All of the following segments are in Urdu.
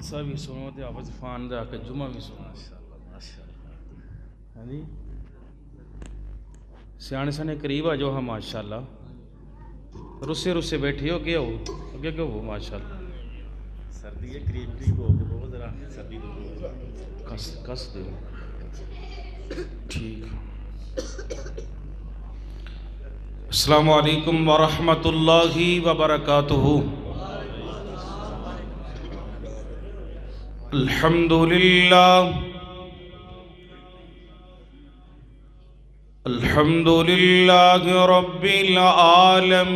جلسہ بھی سنو تے آپ فان دے آکے جمعہ بھی سنو ماشاءاللہ ہاں جی سیانے سانے قریب آ جو ہاں ماشاءاللہ رسے رسے بیٹھی ہو کیا ہو اگے کیوں ہو ماشاءاللہ سردی ہے قریب ہو کے بہت ذرا سردی دور کس دے ٹھیک السلام علیکم ورحمۃ اللہ وبرکاتہ الحمد للہ رب العالمین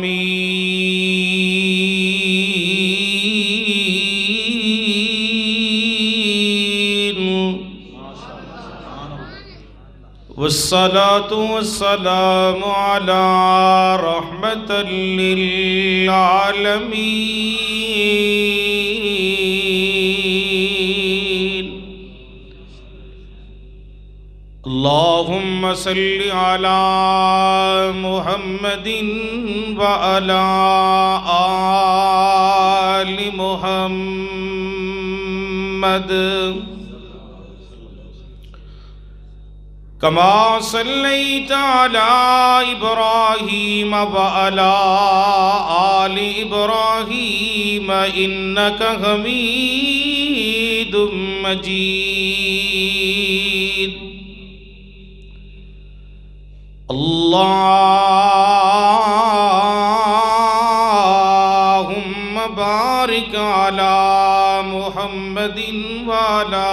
والصلاة والسلام على رحمة للعالمين اللهم صل على محمد وعلى آل محمد كما صليت على إبراهيم وعلى آل إبراهيم إنك حميد مجيد اللهم بارك على محمد وعلى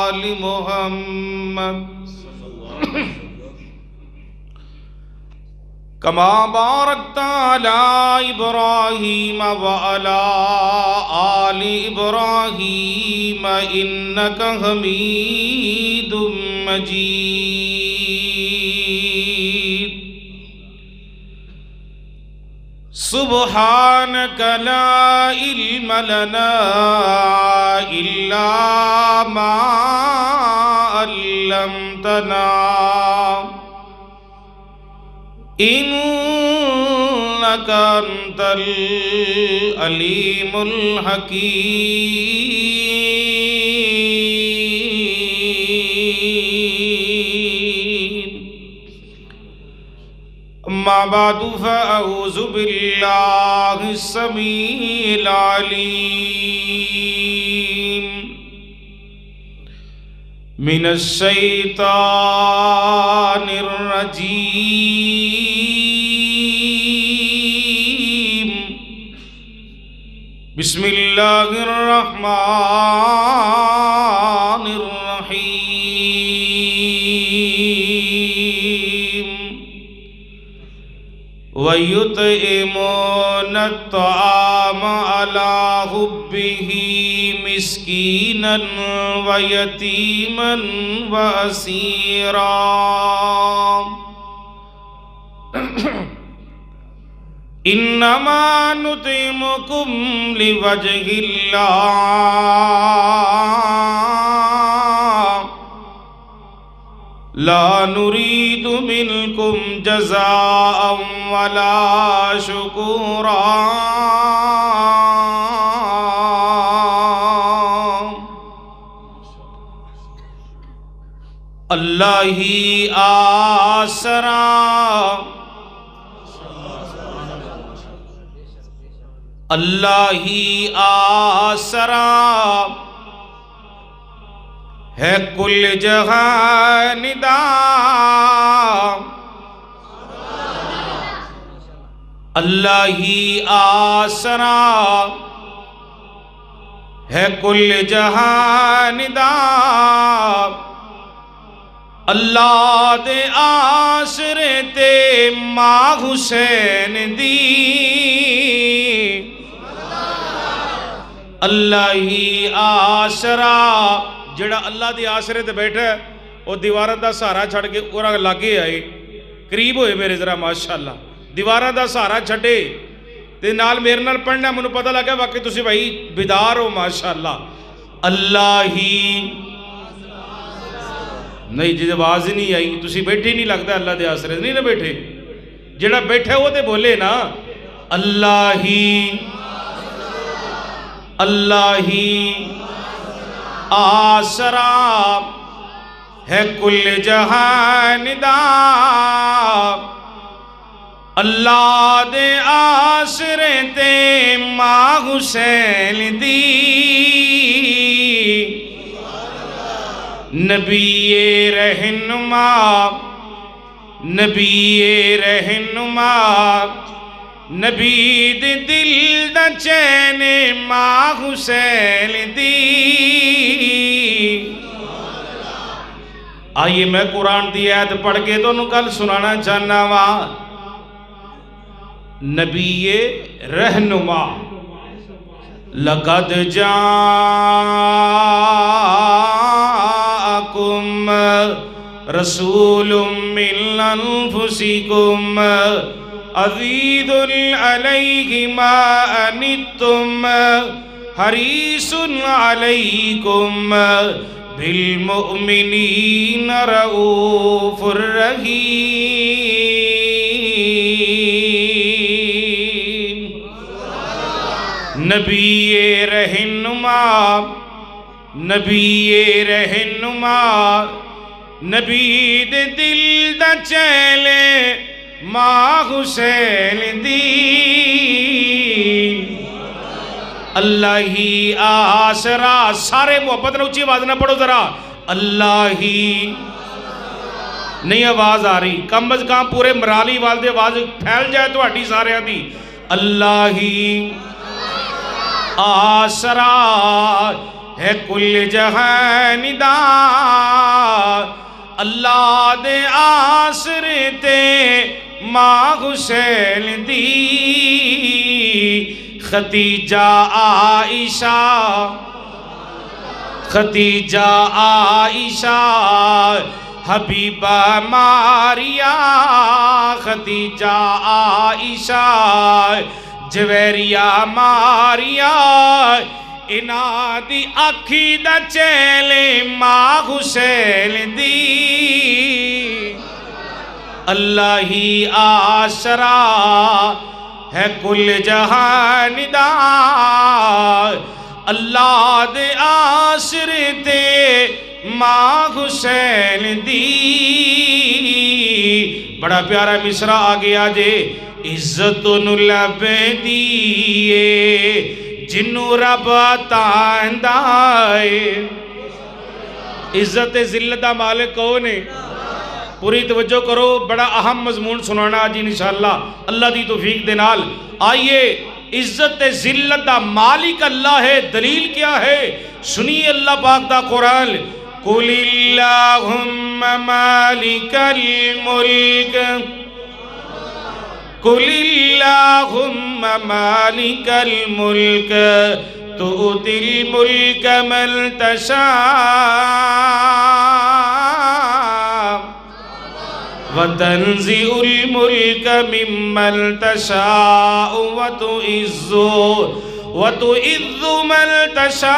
آل محمد كما باركت على إبراهيم وعلى آل إبراهيم إنك حميد مجيد سبحانك لا علم لنا إلا ما علمتنا إنك أنت العليم الحكيم أما بعد فأعوذ بالله السميع العليم من الشيطان الرجيم بسم الله الرحمن الرحيم ويطعمون الطعام على حبه مسكينا ويتيما وأسيرا إنما نطعمكم لوجه الله لا نريد منكم جزاء ولا شكورا اللہ آسرا اللہ آسرا ہے کل جہاں ندا اللہ آسرا ہے کل جہاں ندا اللہ دے آسرے تے ماں حسین دی اللہ ہی آسرا جڑا اللہ دے آسرے تے بیٹھا ہے وہ دیواراں دا سہارا چھڑ کے اور لاگے آئے قریب ہوئے میرے ذرا ماشاءاللہ دیواراں دا سہارا چھڑے تے نال میرے نال پڑھنا منو پتہ لگا واقعی تسی بھائی بیدار ہو ماشاءاللہ اللہ ہی نہیں جی آواز ہی نہیں آئی تسی بیٹھے نہیں لگتا اللہ دے آسرے نہیں نہ بیٹھے جڑا بیٹھے وہ تے بولے نا اللہ ہی اللہ ہی آسرا ہے کل جہان دا اللہ دے آسرے تے ماں حسین دی نبی رہنما نبی رہنما نبی دے دل دا چین ماں حسین دی آئیے میں قرآن دی آیت پڑھ کے تو انہوں کل سنانا چاہنا وا نبی رہنما لقد جاءکم رسول من انفسکم عزیز علیہ ما انتم حریص علیکم بالمؤمنین رؤوف الرحیم نبی رہنما نبی رہنما نبی دے دل دا چیلے ماں حسین دی اللہ ہی آسرا سارے محبت نہ اچھی آواز نہ پڑھو ذرا اللہ ہی نہیں آواز آ رہی کم از کم پورے مرالی والدے آواز پھیل جائے تو ہٹی سارے دی اللہ ہی آسرا ہے کل جہان دا اللہ دے آسرے تے ماں حسین دی ختیجہ عائشہ ختیجہ عائشہ حبیبہ ماریا ختیجہ عائشہ جویریہ ماریا انا دی آکھی دا چیلے ماں حسین دی اللہ ہی آسرا ہے کل جہان دا اللہ دے آسرے تے ماں حسین دی بڑا پیارا مصرع آ گیا جے عزت لب دیئے جنو رب تاندائے عزت ذلت دا مالک کون ہے پوری توجہ کرو بڑا اہم مضمون سنانا آج انشاءاللہ اللہ دی توفیق دے نال آئیے عزت ذلت دا مالک اللہ ہے دلیل کیا ہے سنیے اللہ پاک دا قرآن قُلِ اللَّهُمَّ مَالِكَ الْمُلْكِ قُلِ اللَّهُمَّ مَالِكَ الْمُلْكِ تُؤْتِي الْمُلْكَ مَن تَشَاءُ وَتَنزِعُ الْمُلْكَ مِمَّن تَشَاءُ وَتُعِزُّ مَن تَشَاءُ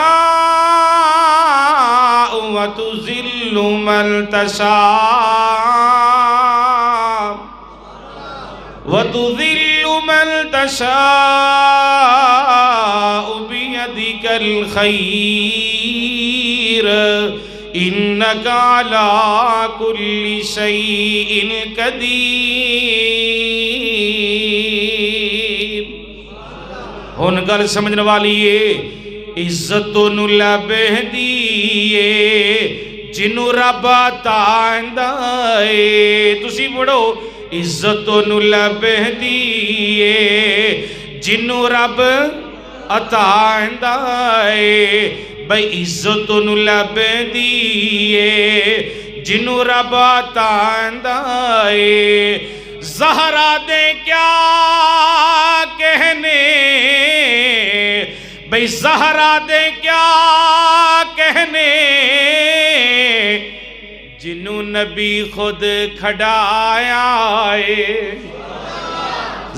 وَتُذِلُّ مَن تَشَاءُ وَتُذِلُّ مَن تَشَاءُ بِيَدِكَ الْخَيْرُ إِنَّكَ عَلَى كُلِّ شَيْءٍ قَدِيرٌ ہن گل سمجھنے والی ہے عزت لب دیئے جنو رب تاندائے تسی پڑھو عزت لب دیئے جنو رب تاندائے بھئی عزت لب دیئے جنو رب تاندائے زہرا دے کیا کہنے بھئی زہرا دے کیا کہنے جنوں نبی خود کھڑایا ہے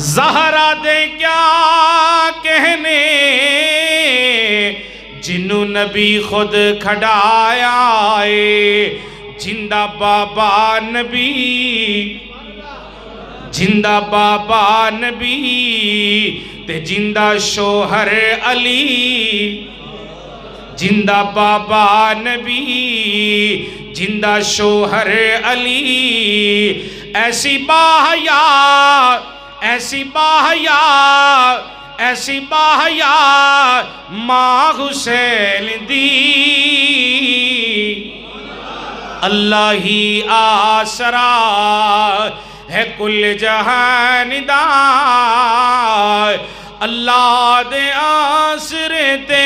زہرا دے کیا کہنے جنوں نبی خود کھڑایا ہے زندہ بابا نبی جندہ بابا نبی تے جندہ شوہر علی جندہ بابا نبی جندہ شوہر علی ایسی باحیا ایسی باحیا ایسی باحیا ماں حسین دی اللہ ہی آسرا ہے کل جہان دا اللہ دے آسرے تے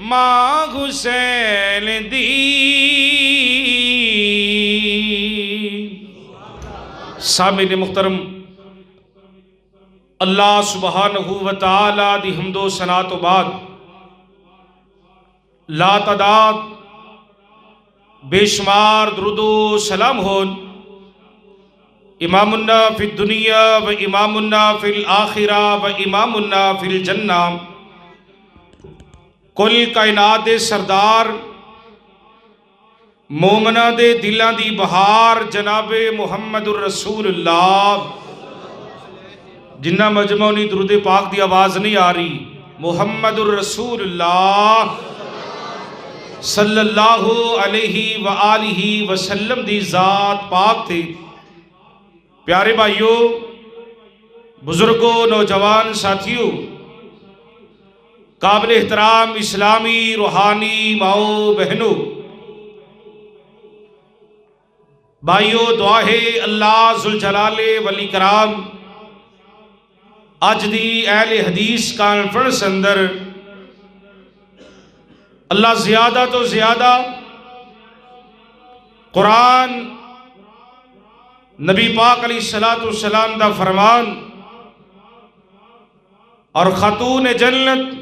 ماں حسین دی سامعین محترم اللہ سبحانہ و تعالی دی حمد و ثنا تو بعد لا تعداد بے شمار درود و سلام ہون امامنا فی الدنیا و امامنا فی الآخرہ و امامنا فی الجنہ کل کائنات دے سردار مومنہ دے دلاں دی بہار جناب محمد الرسول اللہ جنہ مجموعی درود پاک دی آواز نہیں آ رہی محمد الرسول اللہ صلی اللہ علیہ وآلہ وسلم دی ذات پاک تھے پیارے بھائیوں بزرگوں نوجوان ساتھیوں قابل احترام اسلامی روحانی ماؤں بہنوں بھائیوں دعا ہے اللہ ذوالجلال والاکرام آج دی اہل حدیث کانفرنس اندر اللہ زیادہ تو زیادہ قرآن نبی پاک علیہ السلام دا فرمان اور خاتون جنت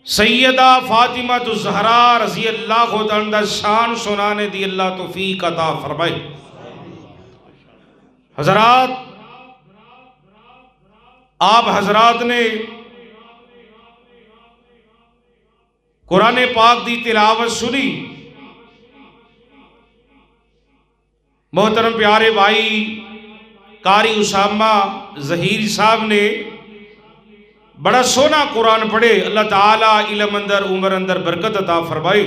سیدہ فاطمہ الزہرا رضی اللہ عنہا شان سنانے دی اللہ توفیق عطا فرمائے حضرات آپ حضرات نے قرآن پاک دی تلاوت سنی محترم پیارے بھائی قاری اسامہ ظہیر صاحب نے بڑا سونا قرآن پڑھے اللہ تعالیٰ علم اندر عمر اندر برکت عطا فرمائے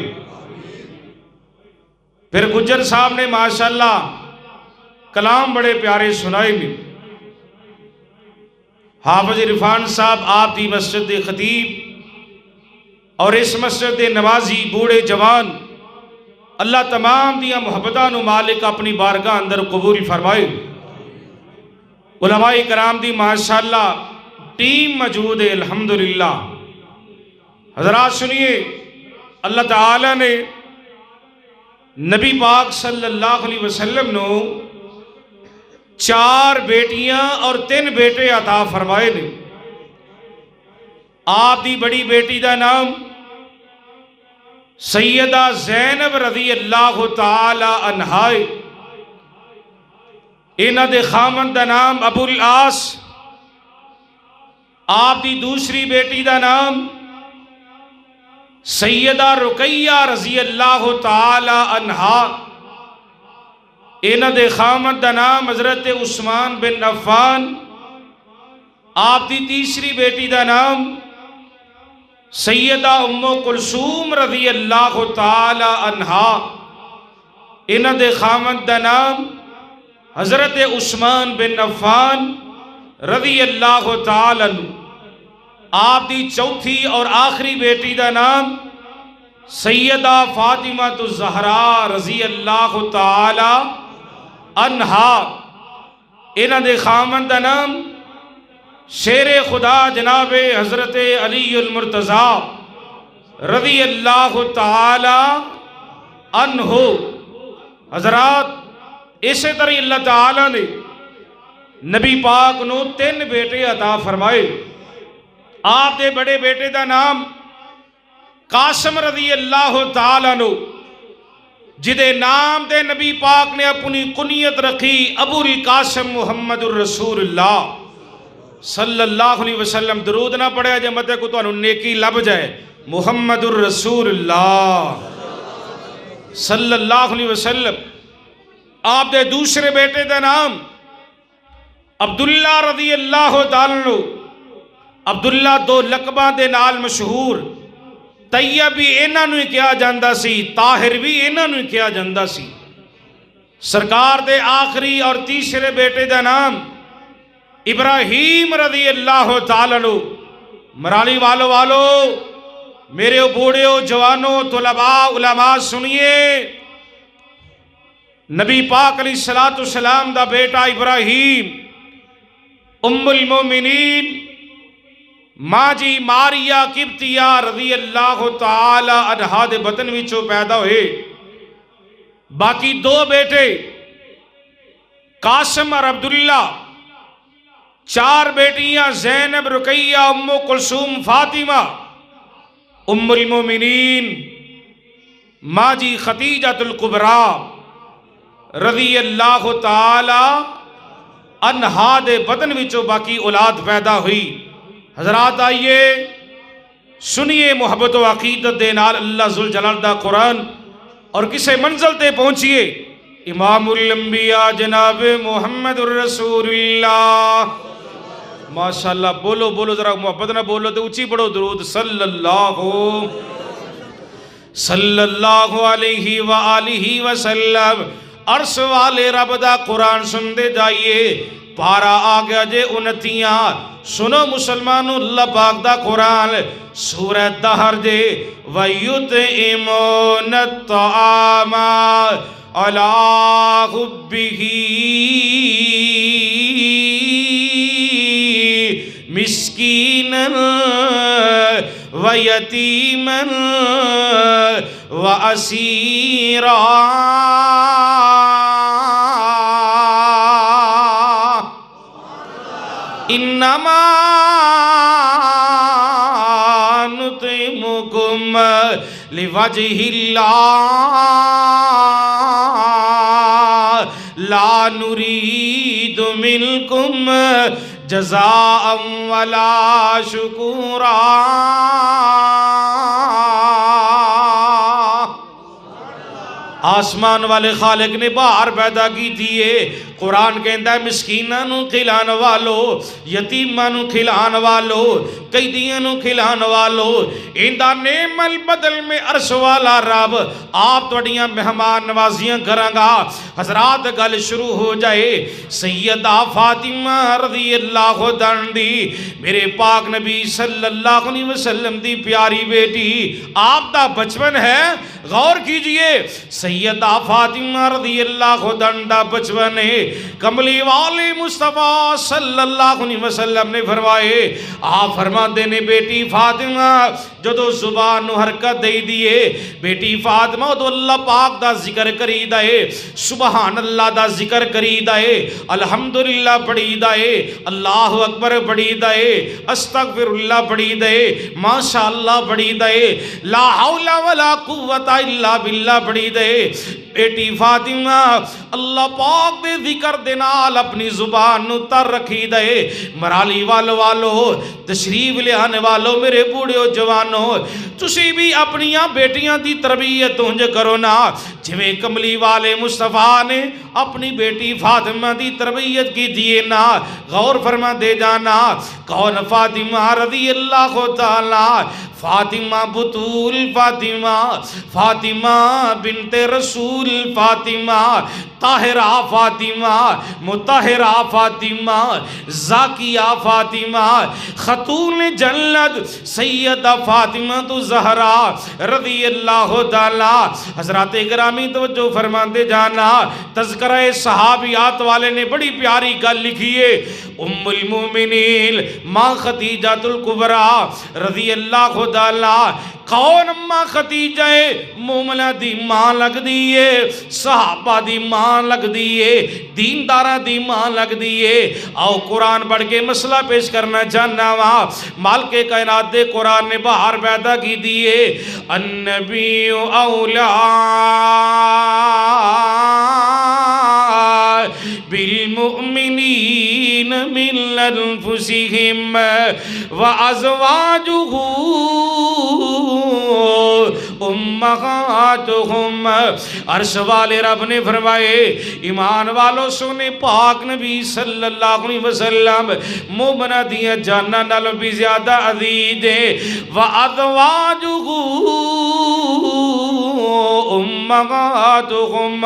پھر گجر صاحب نے ماشاءاللہ کلام بڑے پیارے سنائے میں حافظ عرفان صاحب آپ دی مسجد دے خطیب اور اس مسجد دے نوازی بوڑھے جوان اللہ تمام دیا محبتان و مالک اپنی بارگاہ اندر قبول فرمائے علماء کرام دی ماشاءاللہ ٹیم موجود ہے الحمدللہ حضرات سنیے اللہ تعالیٰ نے نبی پاک صلی اللہ علیہ وسلم نو 4 بیٹیاں اور 3 بیٹے عطا فرمائے نے آپ دی بڑی بیٹی دا نام سیدہ زینب رضی اللہ تعالی عنہا انہ دے خامن دا نام ابو العاص آپ دی دوسری بیٹی دا نام سیدہ رقیہ رضی اللہ تعالی عنہا انہ دے خامن دا نام حضرت عثمان بن عفان آپ دی تیسری بیٹی دا نام سیدہ ام کلثوم رضی اللہ تعالی عنہا انہ دے خامن دا نام حضرت عثمان بن عفان رضی اللہ تعالی عنہ آپ دی چوتھی اور آخری بیٹی دا نام سیدہ فاطمہ الزہرا رضی اللہ تعالی عنہا انہ دے خامن دا نام شیر خدا جناب حضرت علی المرتضیٰ رضی اللہ تعالی عنہ حضرات اسی طرح اللہ تعالیٰ نے نبی پاک نو 3 بیٹے عطا فرمائے آپ دے بڑے بیٹے دا نام قاسم رضی اللہ تعالیٰ عنہ جدے نام دے نبی پاک نے اپنی کنیت رکھی ابو القاسم محمد الرسول اللہ صلی اللہ علیہ وسلم درود نہ پڑھے جے مدے کو تو انہوں نیکی لب جائے محمد الرسول اللہ صلی اللہ علیہ وسلم آپ دے دوسرے بیٹے دا نام عبداللہ رضی اللہ تعالیٰ عنہ۔ عبداللہ دو لقباں دے نال مشہور، طیب بھی انہاں نوں کیا جاندا سی، طاہر بھی انہاں نوں کیا جاندا سی۔ سرکار دے آخری اور تیسرے بیٹے دا نام ابراہیم رضی اللہ تعالیٰ عنہ۔ مرالی والو میرے بوڑھیو جوانوں طلباء علماء سنیے، نبی پاک علیہ السلام دا بیٹا ابراہیم ام المومنین ماں جی ماریا قبطیہ رضی اللہ تعالی عنہا دے بطن وچوں پیدا ہوئے۔ باقی دو بیٹے قاسم اور عبداللہ، چار بیٹیاں زینب، رقیہ، ام کلثوم، فاطمہ، ام المومنین ماں جی خدیجۃ الکبریٰ رضی اللہ تعالی عنہا دے بدن وچوں باقی اولاد پیدا ہوئی۔ حضرات آئیے سنیے محبت و عقیدت دے نال اللہ ذوالجلال دا قرآن، اور کسے منزل تے پہنچیے امام الانبیاء جناب محمد الرسول اللہ۔ ماشاءاللہ بولو ذرا محبت نہ بولو تو اچھی پڑھو درود صلی اللہ علیہ وآلہ وسلم۔ عرش والے رب دا قرآن سن دے جائیے، پارا آگیا جے 29 سنو مسلمانو اللہ پاک دا قرآن سورہ دہر جے وَيُطْعِمُونَ الطَّعَامَ عَلَىٰ حُبِّهِ مِسْكِينًا وَيَتِيمًا وَأَسِيرًا۔ انما نطعمکم لوجہ اللہ لا نرید منکم جزاء ولا شکورا۔ آسمان والے خالق نے باہر پیدا کی دیئے، قرآن کہندہ ہے مسکیناں نو کھلان والو، یتیماں نو کھلان والو، قیدیاں نو کھلان والو، اندہ نعم البدل میں عرش والا رب آپ توڑیاں مہمان نوازیاں کرانگا۔ حضرات گل شروع ہو جائے سیدہ فاطمہ رضی اللہ عنہ دی، میرے پاک نبی صلی اللہ علیہ وسلم دی پیاری بیٹی، آپ دا بچپن ہے، غور کیجئے سیدہ فاطمہ رضی اللہ عنہ دا بچپن ہے۔ کملی والے مصطفیٰ صلی اللہ علیہ وسلم نے فرمائے، آپ فرما دینے بیٹی فاطمہ جدو زبان نو حرکت دے دیئے، بیٹی فاطمہ تو اللہ پاک دا ذکر کری دائے، سبحان اللہ دا ذکر کری دائے، الحمدللہ پڑھی دائے، اللہ اکبر پڑھی دائے، استغفر اللہ پڑھی دائے، ماشاءاللہ پڑھی دائے، لا حول ولا قوت الا باللہ پڑھی دائے۔ بیٹی فاطمہ اللہ پاک دے ذکر دے نال اپنی زبان نو تر رکھی دے۔ مرالی والو تشریف لے آنے والو میرے بوڑھے جوانو، تسی بھی اپنیاں بیٹیاں دی تربیت انج کرو نا جویں کملی والے مصطفیٰ نے اپنی بیٹی فاطمہ دی تربیت کی دیئے نا۔ غور فرما دے جانا کون فاطمہ رضی اللہ تعالی، فاطمہ بطول فاطمہ، فاطمہ بنت رسول فاطمہ، طاہرہ فاطمہ، مطہرہ فاطمہ، زاکیہ فاطمہ، خاتون جنت سیدہ فاطمہ تو زہرا رضی اللہ تعالی۔ حضرات گرامی توجہ فرما دے جانا، تذکرہ صحابیات والے نے بڑی پیاری گل لکھی ہے۔ ام المومنین ماں خدیجۃ الکبریٰ رضی اللہ تعالی، کون اماں خدیجہ مومنہ دی ماں لگ دیئے، صحابہ دی ماں لگ دیئے، دیندارہ دی ماں لگ دیئے۔ آؤ قرآن پڑھ کے مسئلہ پیش کرنا چاہنا وہاں مالک کائنات دے قرآن نے باہر پیدا کی دیئے۔ النبی اولا بالمؤمنین من انفسہم وازواجہ امہاتہم۔ عرش والے رب نے فرمائے ایمان والو سونے پاک نبی صلی اللہ علیہ وسلم مومنہ دیا جانا نالوں بھی زیادہ عزیز ہے۔ وازواجہ امہاتہم،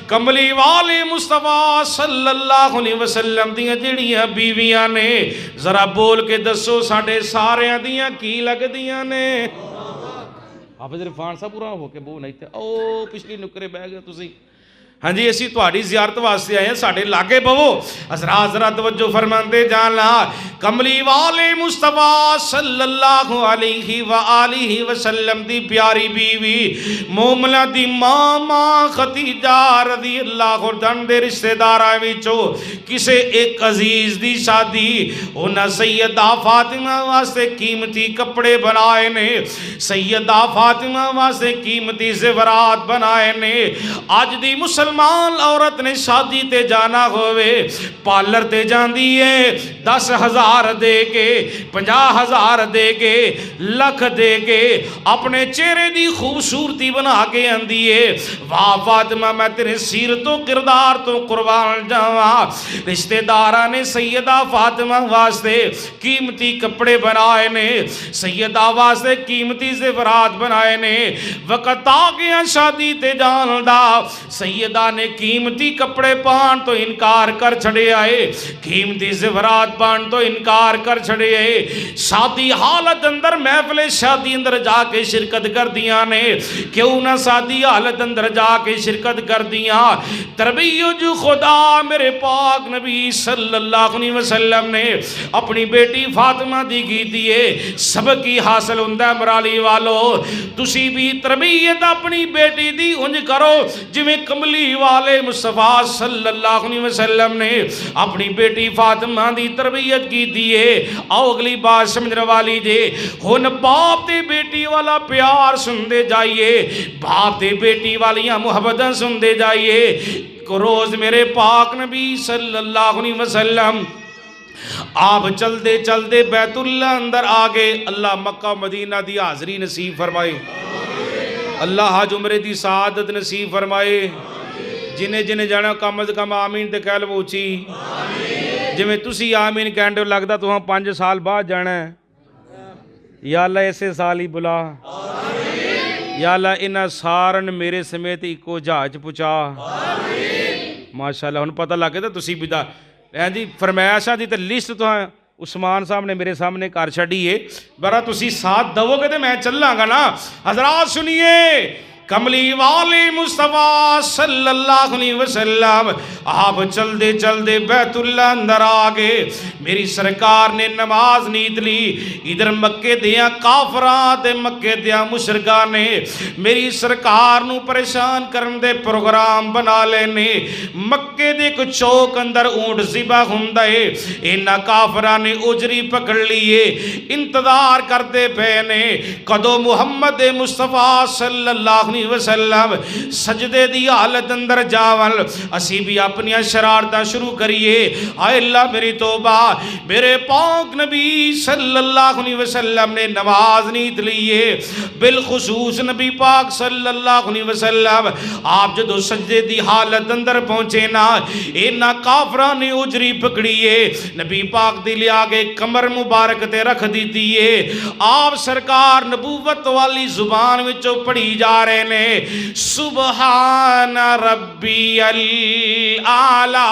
کملی والے مصطفیٰ صلی اللہ علیہ وسلم دیاں جڑیاں بیویاں نے، ذرا بول کے دسو ساڑھے سارے دیاں کی لگ دیاں نے؟ حافظ عرفان صاحب پورا ہو کے بو نہیں تھے، او پچھلی نکرے بہ گئے تسی۔ ہاں جی اسی تہاڈی زیارت واسطے آئے ہیں، ساڈے لاگے بہو۔ حضرات ذرا توجہ فرماندے جانا، کملی والے مصطفیٰ صلی اللہ علیہ وآلہ وسلم دی پیاری بیوی مومنہ دی ماما خدیجہ رضی اللہ عنہا دے رشتہ داراں وچوں کسے ایک عزیز دی شادی انہاں سیدہ فاطمہ واسطے قیمتی کپڑے بنائے نے، سیدہ فاطمہ واسطے قیمتی زیورات بنائے نے۔ آج دی مسلمان عورت نے شادی تے جانا ہوئے پارلر تے جاندی ہے 10,000 دے کے 50,000 دے کے لکھ دے کے اپنے چہرے دی خوبصورتی بنا کے آندی ہے، واہ فاطمہ میں تیرے سیرت و کردار تو قربان جاواں۔ رشتہ داراں نے سیدہ فاطمہ واسطے قیمتی کپڑے بنائے نے، سیدہ واسطے قیمتی زیورات بنائے نے۔ وقت آ گیا شادی تے جان دا، سیدہ نے قیمتی کپڑے پان تو انکار کر چھڑے آئے، قیمتی زیورات پان تو انکار کر چھڑے آئے۔ شادی حالت اندر محفل شادی اندر جا کے شرکت کر دیا نے، کیوں نہ شادی حالت اندر جا کے شرکت کر دیا؟ تربیت جو خدا میرے پاک نبی صلی اللہ علیہ وسلم نے اپنی بیٹی فاطمہ دی کی دیئے سبق کی حاصل ہوندہ مرالی والو۔ تسی بھی تربیت اپنی بیٹی دی انج کرو جویں کملی والے مصطفیٰ صلی اللہ علیہ وسلم نے اپنی بیٹی فاطمہ دی تربیت کی دیئے۔ آؤ اگلی بات سمجھنے والی جے، ہن باپ تے بیٹی والا پیار سندے جائیے، باپ تے بیٹی والیاں محبتیں سندے جائیے۔ روز میرے پاک نبی صلی اللہ علیہ وسلم آپ چل دے بیت اللہ اندر آگے، اللہ مکہ مدینہ دی حاضری نصیب فرمائے، اللہ حج عمرے دی سعادت نصیب فرمائے۔ جنہیں جنہیں جانا کم از کم آمین تے کہہ لو اچھی، جویں تسی آمین کہندے لگدا تو ہم 5 سال بعد جانا ہے، یا اللہ ایسے سال ہی بلا، یا اللہ انہاں سارن میرے سمیت ایکو جہاز پہنچا۔ ماشاءاللہ ہن پتہ لگ گیا تسی بھی دا جی فرمائشاں دی تے لسٹ تو عثمان صاحب نے میرے سامنے کر چھڈی ہے، برا تسی ساتھ دو گے تے میں چلاں گا نا۔ حضرات سنیے، کملی والے مصطفیٰ صلی اللہ علیہ وسلم آپ چل دے بیت اللہ اندر آگے، میری سرکار نے نماز نیت لی۔ ادھر مکے دیا کافراں تے مکے دیا مشرکاں نے میری سرکار نو پریشان کرن دے پروگرام بنا لینے۔ مکے دے کچھ چوک اندر اونٹ ذبح ہندے، انہاں کافراں نے اجری پکڑ لیے، انتظار کرتے پینے کدو محمد مصطفیٰ صلی اللہ علیہ وسلم سجدے دی حالت اندر جاول، اسی بھی اپنی شرارتہ شروع کریے۔ آئے اللہ میری توبہ، میرے پاک نبی صلی اللہ علیہ وسلم نے نماز نیت لیے، بالخصوص نبی پاک صلی اللہ علیہ وسلم آپ جدو سجدے دی حالت اندر پہنچے نا، اینا کافران نے اجری پکڑیے، نبی پاک دی لے آگے کمر مبارک تے رکھ دیتیے۔ آپ سرکار نبوت والی زبان وچوں پڑھی جا رہے نے، سبحان ربی الاعلی،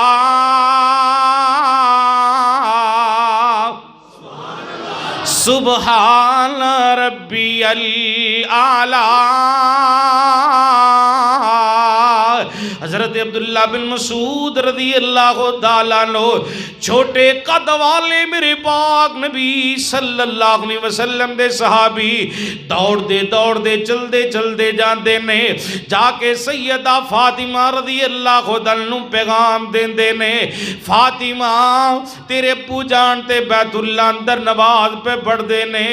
سبحان ربی الاعلی۔ حضرت عبداللہ بن مسعود رضی اللہ تعالیٰ عنہ چھوٹے قد والے میرے پاک نبی صلی اللہ علیہ وسلم دے صحابی دوڑ دے چل دے جاندے نے، جا کے سیدہ فاطمہ رضی اللہ عنہ پیغام دیندے نے، فاطمہ تیرے ابو جان تے بیت اللہ اندر نماز پہ پڑھ دے نے،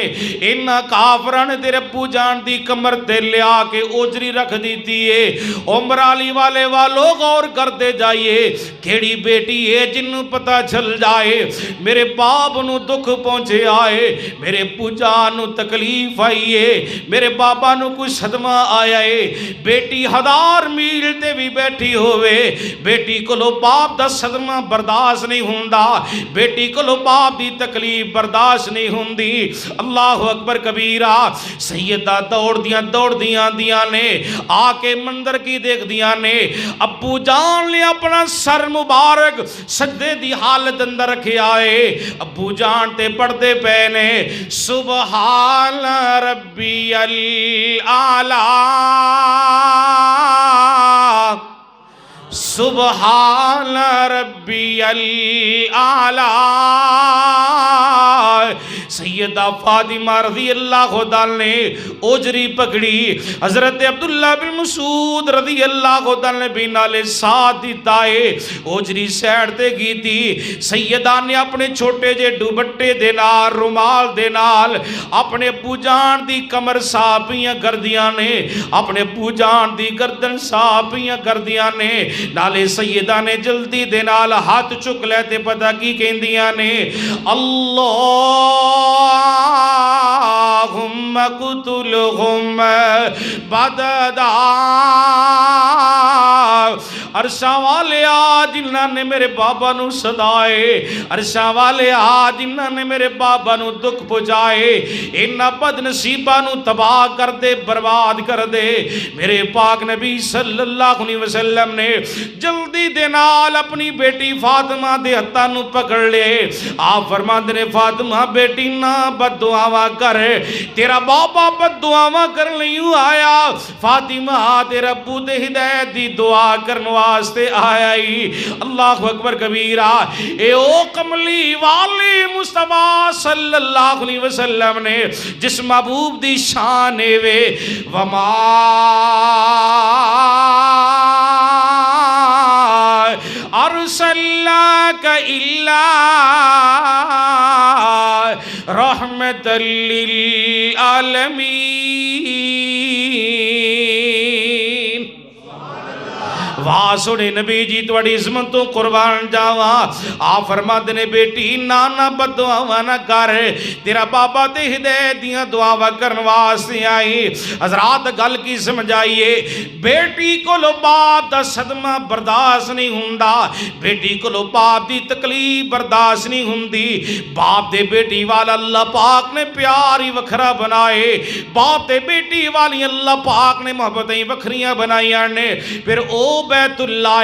انہاں کافران تیرے ابو جان دی کمر تے لیا کے اوجری رکھ دیتی ہے۔ عمر علی والے والوں غور کرتے جائیے کیڑی بیٹی ہے جنوں پتہ چل جائے میرے باپ نو دکھ پہنچے آئے میرے پوجا نو تکلیف آئی ہے میرے بابا نو کوئی صدمہ آیا ہے بیٹی 1000 میل تے بھی بیٹھی ہوئے بیٹی کولو باپ دا صدمہ برداشت نہیں ہوندا بیٹی کولو باپ دی تکلیف برداشت نہیں ہوندی اللہ اکبر کبیرہ سیدہ دوڑ دیاں نے آ کے منظر کی دیکھ دیاں نے ابو جان نے اپنا سر مبارک سجدے دی حالت اندر رکھے آئے ابو جان تے پڑھتے پے نے سبحان ربی الاعلی سبحان ربی الاعلی سیدہ فاطمہ رضی اللہ عنہا نے اوجری پکڑی حضرت عبداللہ بن مسعود رضی اللہ عنہ نے بھی نالے ساتھ دیتا ہے اوجری سیڑ تے گی تھی سیدہ نے اپنے چھوٹے جے دوپٹے دے نال رومال دے نال اپنے ابو جان دی کمر صافیاں کر دیاں نے اپنے ابو جان دی گردن صافیاں کر دیاں نے نالے سیدہ نے جلدی دے نال ہاتھ چک لے تے پتہ کی کہندیاں نے اللہم قتلہم بددا عرشاں والے آ جنہاں نے میرے بابا نو صدائے عرشاں والے آ جنہاں نے میرے بابا نو دکھ پہنچائے انہاں بد نصیباں نو تباہ کر دے برباد کر دے میرے پاک نبی صلی اللہ علیہ وسلم نے جلدی دے نال اپنی بیٹی فاطمہ دے ہتھاں نو پکڑ لے آپ فرماندے نے فاطمہ بیٹی نہ بد دعاواں کر تیرا بابا بد دعاواں کر نہیں آیا فاطمہ تیرا ابو دے ہدایت دی دعا کرن واسطے آیا ہی اللہ اکبر کبیرہ اے او کملی والی مصطفیٰ صلی اللہ علیہ وسلم نے جس محبوب دی شان وے وما ارسلناک الا رحمت للعالمین واہ سونے نبی جی توڑی عظمتوں قربان جاواں آپ فرماتے نے بیٹی نانا بد دعاواں نہ کر تیرا بابا تے ہدایت دیاں دعاواں کرن واسطے آئی حضرات گل کی سمجھائیے بیٹی کو لو باپ دا صدمہ برداشت نہیں ہوندا بیٹی کو لو باپ دی تکلیف برداشت نہیں ہوندی باپ دے بیٹی والا اللہ پاک نے پیاری وکھرا بنائے باپ دے بیٹی والی اللہ پاک نے محبتیں وکھریاں بنائیاں نے پھر او بیت اللہ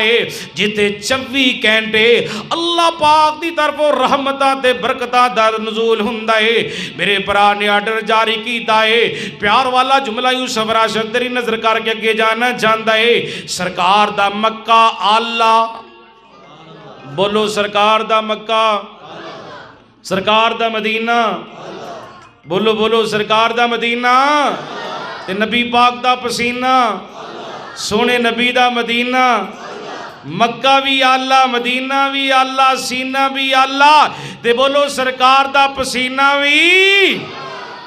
جتے 24 گھنٹے اللہ پاک دی طرف رحمتاں تے برکتاں دا نزول ہوندا ہے میرے برا نے آرڈر جاری کیتا ہے پیار والا جملہ یوسف راشد تیری نظر کر کے اگے جانا چاہندا ہے سرکار دا مکہ اللہ بولو سرکار دا مکہ سرکار دا مدینہ بولو بولو سرکار دا مدینہ تے نبی پاک دا پسینہ سونے نبی دا مدینہ مکہ بھی اللہ مدینہ بھی اللہ سینہ بھی اللہ تے بولو سرکار دا پسینہ بھی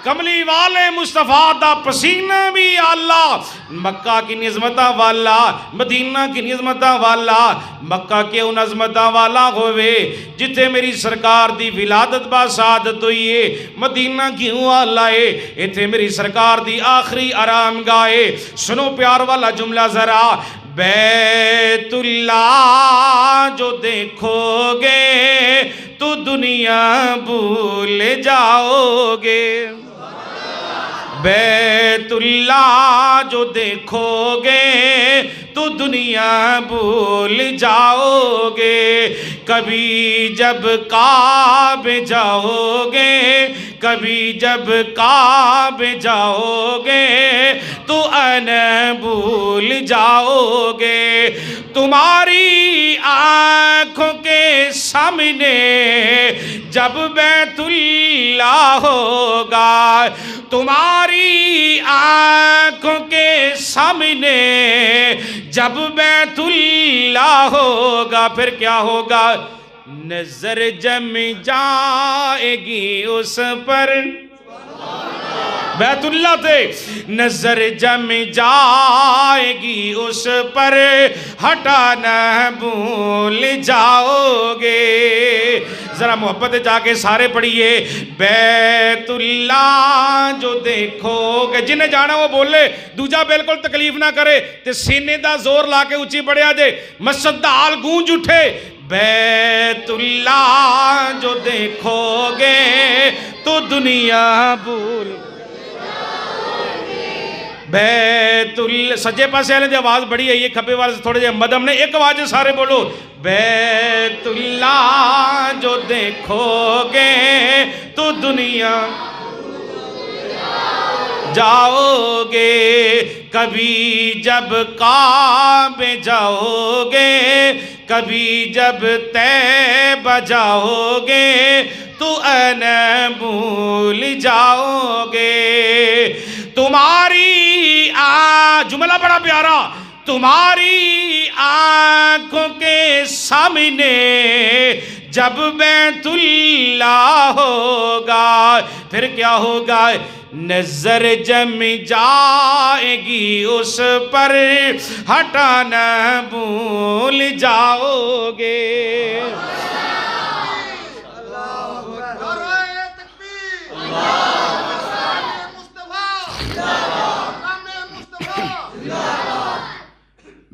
کملی والے مصطفیٰ دا پسینہ بھی اللہ مکہ کی نظمتہ والا مدینہ کی نظمتہ والا مکہ کے ان نظمتہ والا ہوئے جتے میری سرکار دی ولادت با سعادت ہوئی ہے مدینہ کیوں والا ہے ایتھے میری سرکار دی آخری آرام گاہے سنو پیار والا جملہ ذرا بیت اللہ جو دیکھو گے تو دنیا بھول جاؤ گے بیت اللہ جو دیکھو گے تو دنیا بھول جاؤ گے کبھی جب کعبے جاؤ گے کبھی جب کعبے جاؤ گے تو انا بھول جاؤ گے تمہاری آنکھوں کے سامنے جب بیت اللہ ہوگا تمہاری آنکھوں کے سامنے جب بیت اللہ ہوگا پھر کیا ہوگا نظر جم جائے گی اس پر بیت اللہ تے نظر جم جائے گی اس پر ہٹانا بھول جاؤ گے. ذرا محبت جا کے سارے پڑھیے. بیت اللہ جو دیکھو گے, جنہیں جانا وہ بولے, دوجا بالکل تکلیف نہ کرے تے سینے دا زور لا کے اچھی پڑھیا جے, مسجد دا حال گونج اٹھے. بیت اللہ جو دیکھو گے تو دنیا بھول. بیت اللہ, سجے پاسے والے دی آواز بڑی ہے, یہ کھبے والے سے تھوڑے جے مدم نے, ایک آواز سارے بولو. بیت اللہ جو دیکھو گے تو دنیا جاؤ گے. کبھی جب کعبے جاؤ گے, کبھی جب طیبہ جاؤ گے تو انا بھول جاؤ گے. تمہاری جملہ بڑا پیارا, تمہاری آنکھوں کے سامنے جب بیت اللہ ہوگا, پھر کیا ہوگا؟ نظر جم جائے گی اس پر ہٹانا بھول جاؤ گے.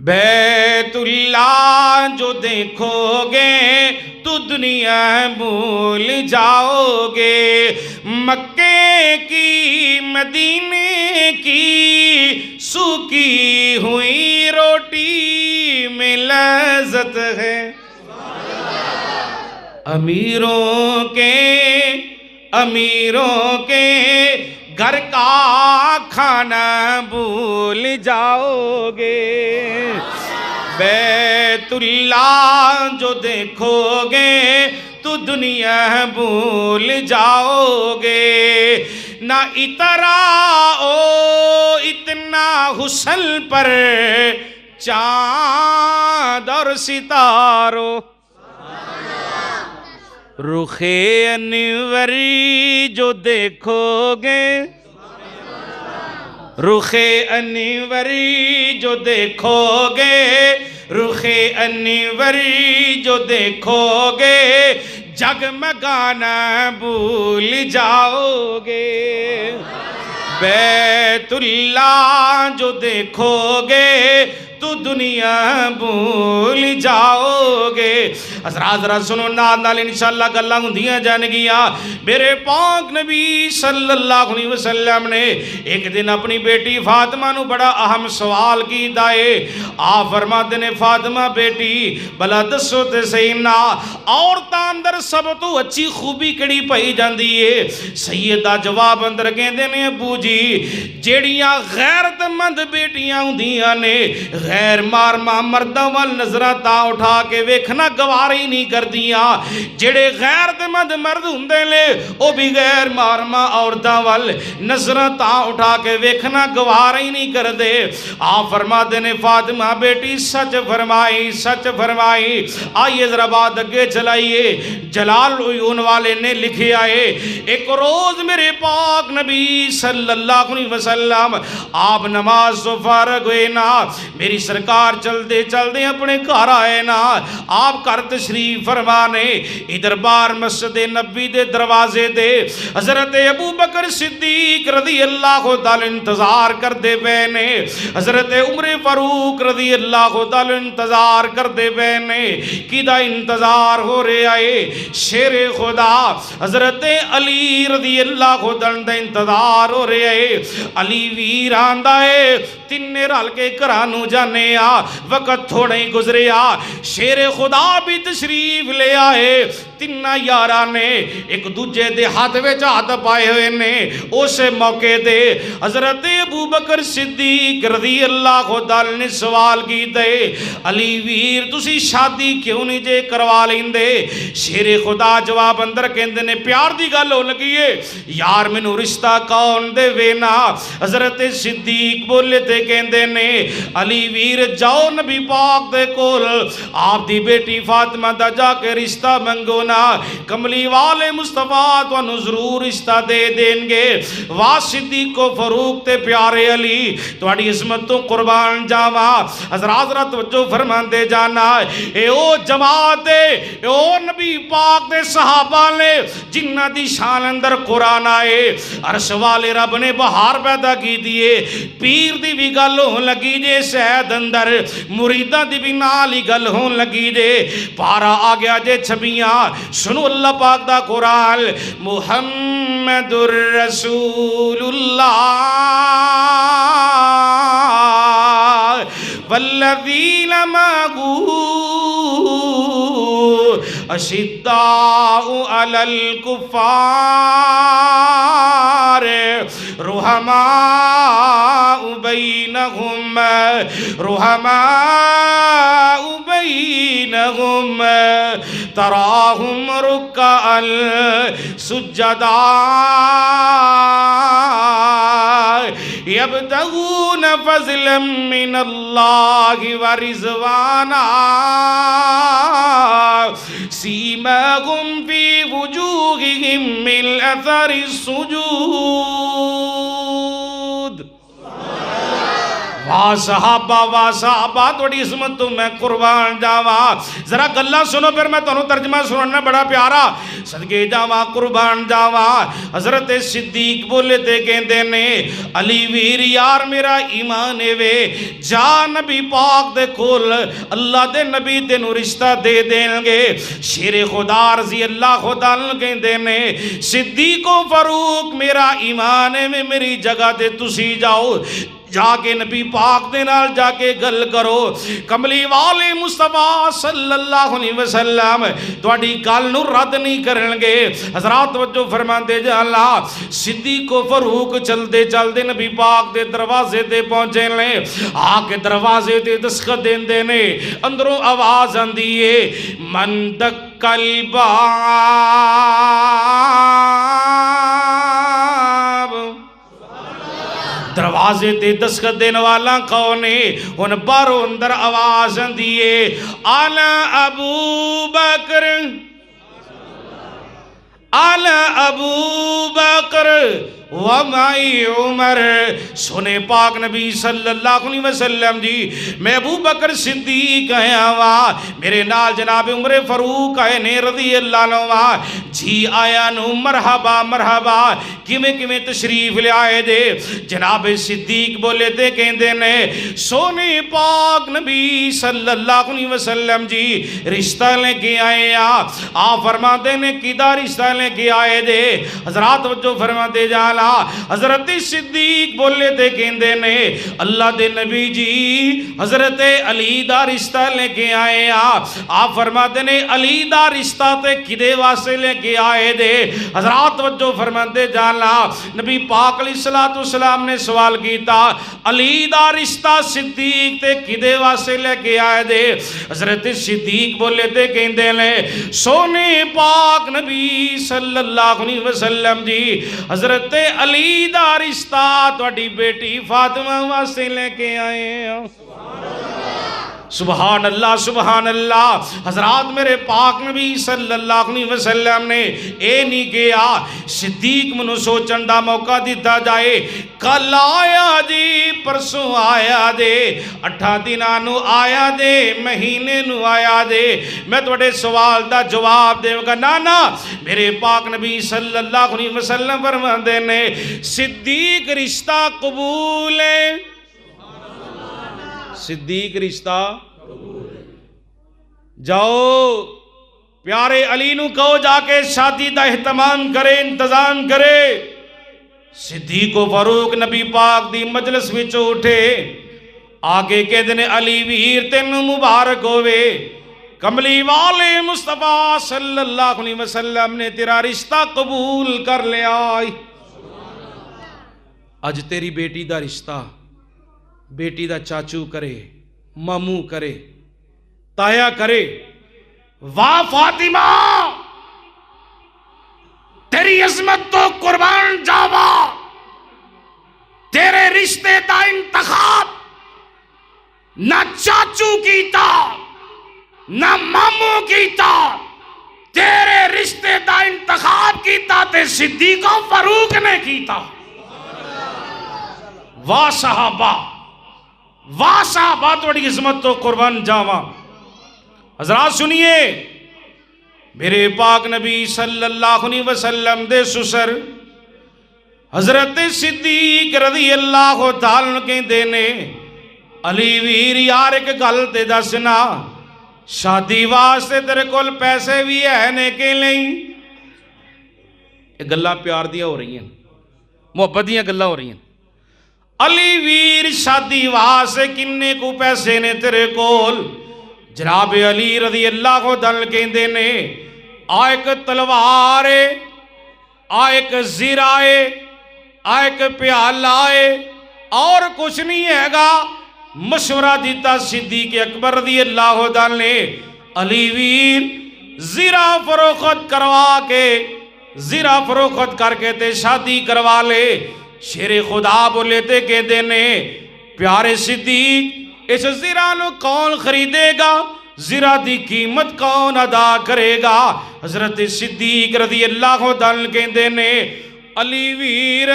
بیت اللہ جو دیکھو گے تو دنیا بھول جاؤ گے. مکے کی مدینے کی سوکھی ہوئی روٹی میں لذت ہے, امیروں کے گھر کا کھانا بھول جاؤ گے. بیت اللہ جو دیکھو گے تو دنیا بھول جاؤ گے. نہ اتراؤ اتنا حسن پر چاند اور ستاروں, رخ انوری جو دیکھو گے, رخ انوری جو دیکھو گے, رخ انوری جو دیکھو گے جگمگانا بھول جاؤ گے. بیت اللہ جو دیکھو گے تو دنیا بھول جاؤ گے. حضرات ذرا سنو, نال نال انشاءاللہ گلاں ہوندیاں جان گیاں. میرے پاک نبی صلی اللہ علیہ وسلم نے ایک دن اپنی بیٹی فاطمہ نو بڑا اہم سوال کیتا ہے. آپ فرماتے نے, فاطمہ بیٹی بلا دسو تے صحیح نا عورتاں اندر سب تو اچھی خوبی کیڑی پئی جاندی ہے؟ سیدہ جواب اندر کہندے نے, ابو جی جیڑیاں غیرت مند بیٹیاں ہوندیاں نے غیر مارما مرداں وال نظراں تا اٹھا کے ویکھنا گواری نہیں کردیاں. جڑے غیرت مند مرد ہوندے نے او بھی غیر مارما عورتاں وال نظراں تا اٹھا کے ویکھنا گواری نہیں کردے. آپ فرماتے نے, فاطمہ بیٹی سچ فرمائی, سچ فرمائی. آئیے ذرا بات اگے چلائیے. جلال العیون والے نے لکھے آئے, ایک روز میرے پاک نبی صلی اللہ علیہ وسلم آپ نماز سے فارغ ہوئے نا, میری سرکار چلتے چلتے اپنے گھر آئے نا. آپ گھر تشریف فرمانے, ادھر بار مسجد نبی دے دروازے دے حضرت ابو بکر صدیق رضی اللہ تعالی انتظار کرتے پے نے, حضرت عمر فاروق رضی اللہ تعالی انتظار کرتے پے نے. کدا انتظار ہو رہے آئے؟ شیر خدا حضرت علی رضی اللہ تعالی انتظار ہو رہے آئے. علی ویر آندا ہے, تین رل کے کرانو جانے آ, وقت تھوڑے ہی گزرے آ. شیر خدا بھی تشریف لے آئے. تینہ یارہ نے ایک دوجے دے ہاتھ وچ ہاتھ پائے ہوئے نے. اس موقع دے حضرت ابو بکر صدیق رضی اللہ تعالی نے سوال کیتے, علی ویر تسی شادی کیوں نہیں جے کروا لیندے؟ شیر خدا جواب اندر کہندے نے, پیار دی گل ہو لگی ہے یار, مینوں رشتہ کون دے وینا؟ حضرت صدیق بولے تے کہندے نے, علی ویر جاؤ نبی پاک دے کول, آپ دی بیٹی فاطمہ دا جا کے رشتہ منگو جانا کملی والے مصطفیٰ تو ضرور رشتہ دے دیں گے وا صدیق و فاروق تے پیارے علی تواڈی عظمت تو قربان جاواں حضرات ذرا توجہ فرماندے جانا اے او جماعت اے او نبی پاک دے صحابہ نے جنہ دی شان اندر قرآن آئے عرش والے رب نے بہار پیدا کی دیے پیر دی بھی گل ہون لگی جے شہد اندر مریداں دی بھی نال ہی گل ہون لگی جے پارا آ گیا جے چھبیاں سنو اللہ پاک دا قرآن محمد الرسول اللہ والذین معه اشداء علی الکفار رحماء بینہم تراہم رکعا سجدا یبتغون فضلا من اللہ ورضوانا سیماہم فی وجوہہم من اثر السجود واہ صحابہ توڑی عظمت تو میں قربان جاواں ذرا گلہ سنو پھر میں تنہوں ترجمہ سننا بڑا پیارا صدقے جاواں قربان جاواں حضرت صدیق بولے تے کہندے نے علی ویر یار میرا ایمان وے جا نبی پاک دے کول اللہ دے نبی تینوں رشتہ دے دیں گے شیر خدا رضی اللہ خدا کہندے نے صدیق و فاروق میرا ایمان میں میری جگہ دے تسی جاؤ جا کے نبی پاک دے نال جا کے گل کرو کملی والے مصطفیٰ صلی اللہ علیہ وسلم تواڈی گل نو رد نہیں کرن گے حضرات توجہ فرماندے جانا صدیق و فاروق چلدے چلدے نبی پاک دے دروازے تے پہنچے لے آ کے دروازے تے دستخط دیندے نے اندروں آواز آندی ہے من دکل باب دروازے تے دستخط دینے والا کون ہے ان باروں اندر آواز دیئے انا ابو بکر انا ابو بکر ومائی عمر سنے پاک نبی صلی اللہ علیہ وسلم جی میں ابو بکر صدیق آیا ہوا میرے نال جناب عمر فاروق آئے نے رضی اللہ عنہ جی آیا نو مرحبا مرحبا کمیں تشریف لے آئے دے جناب صدیق بولے دے کہندے نے سونے پاک نبی صلی اللہ علیہ وسلم جی رشتہ لے کے آئے آپ فرما دے نے کدھا رشتہ لے کے آئے دے حضرات وجہ فرما دے جانا حضرت صدیق بولے دے کہندے نے اللہ دے نبی جی حضرت علی دا رشتہ لے کے آئے آپ فرما دے نے علی دا رشتہ تے کدے واسے لے کے آئے دے حضرات وجہ فرما دے جانا نبی پاک علیہ السلام نے سوال کیتا علی دا رشتہ صدیق تے کدے واسے لے کے آئے دے حضرت صدیق بولے دے کہندے نے سونے پاک نبی صلی اللہ علیہ وسلم جی حضرت علی دا رشتہ تواڈی بیٹی فاطمہ واسطے لے کے آئے ہیں سبحان اللہ سبحان اللہ حضرات میرے پاک نبی صلی اللہ علیہ وسلم نے اے نہیں کیا صدیق منو سوچن دا موقع دیتا جائے کل آیا جی پرسوں آیا دے 8 دنانو آیا دے مہینے نو آیا دے میں توڑے سوال دا جواب دے گا نانا میرے پاک نبی صلی اللہ علیہ وسلم فرماندے نے صدیق رشتہ قبول ہے صدیق رشتہ جاؤ پیارے علی نو کہو جا کے شادی دا اہتمام کرے انتظام کرے صدیق و فاروق نبی پاک دی مجلس وچ اٹھے آگے کہہ دینے علی ویر تینو مبارک ہوئے کملی والے مصطفیٰ صلی اللہ علیہ وسلم نے تیرا رشتہ قبول کر لیا اج تیری بیٹی دا رشتہ بیٹی دا چاچو کرے مامو کرے تایا کرے واہ فاطمہ تیری عظمت تو قربان جاوا تیرے رشتے دا انتخاب نہ چاچو کیتا نہ مامو کیتا تیرے رشتے دا انتخاب کیتا تے صدیق و فاروق نے کیتا. واہ صحابہ، واہ صحابہ توڑی عظمت تو قربان جاواں. حضرات سنیے، میرے پاک نبی صلی اللہ علیہ وسلم دے سسر حضرت صدیق رضی اللہ تعالیٰ کہندے نے علی ویر یار ایک گل تے دسنا، شادی واسطے تیرے کول پیسے بھی ہے نے کہ نہیں؟ یہ گلاں پیار دیاں ہو رہی ہیں، محبت دیاں گلاں ہو رہی ہیں. علی ویر شادی واسطے کنے کو پیسے نے تیرے کول؟ جناب علی رضی اللہ تعالیٰ کہندے نے آ ایک تلوار ہے، آ ایک زیرہ ہے، آ ایک پیالہ ہے، اور کچھ نہیں ہے گا. مشورہ دیتا صدیق اکبر رضی اللہ تعالیٰ نے، علی ویر زیرہ فروخت کروا کے، زیرہ فروخت کر کے تے شادی کروا لے. شیر خدا بولے تے کہتے نے پیارے صدیق اس زیرہ نو کون خریدے گا؟ زیرہ دی قیمت کون ادا کرے گا؟ حضرت صدیق رضی اللہ تعالیٰ کہتے نے علی ویر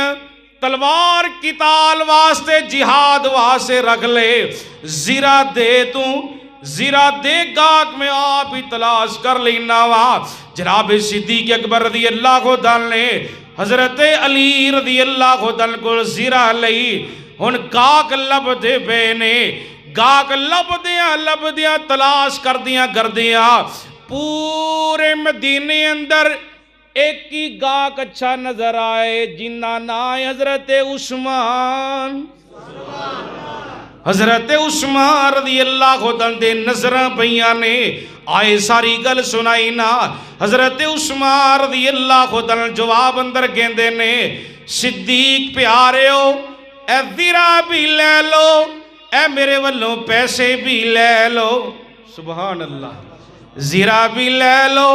تلوار قتال واسطے جہاد واسطے رکھ لے، زیرہ دے تو زیرہ دے گاک میں آپ ہی تلاش کر لینا وا. جناب صدیق اکبر رضی اللہ تعالیٰ نے حضرت علی رضی اللہ تعالیٰ کو زیرہ لئی. ہن گاک لب دے بے نے، گاک لب دیاں تلاش کر دیاں پورے مدینے اندر ایک ہی گاک اچھا نظر آئے جنہ نائے حضرت عثمان. حضرت عثمان رضی اللہ تعالیٰ دے نظرہ پیاں نے آئے ساری گل سنائی نا. حضرت عثمان رضی اللہ تعالیٰ جواب اندر کہندے نے صدیق پیارے ہو، اے زیرہ بھی لے لو، اے میرے والوں پیسے بھی لے لو. سبحان اللہ، زیرہ بھی لے لو،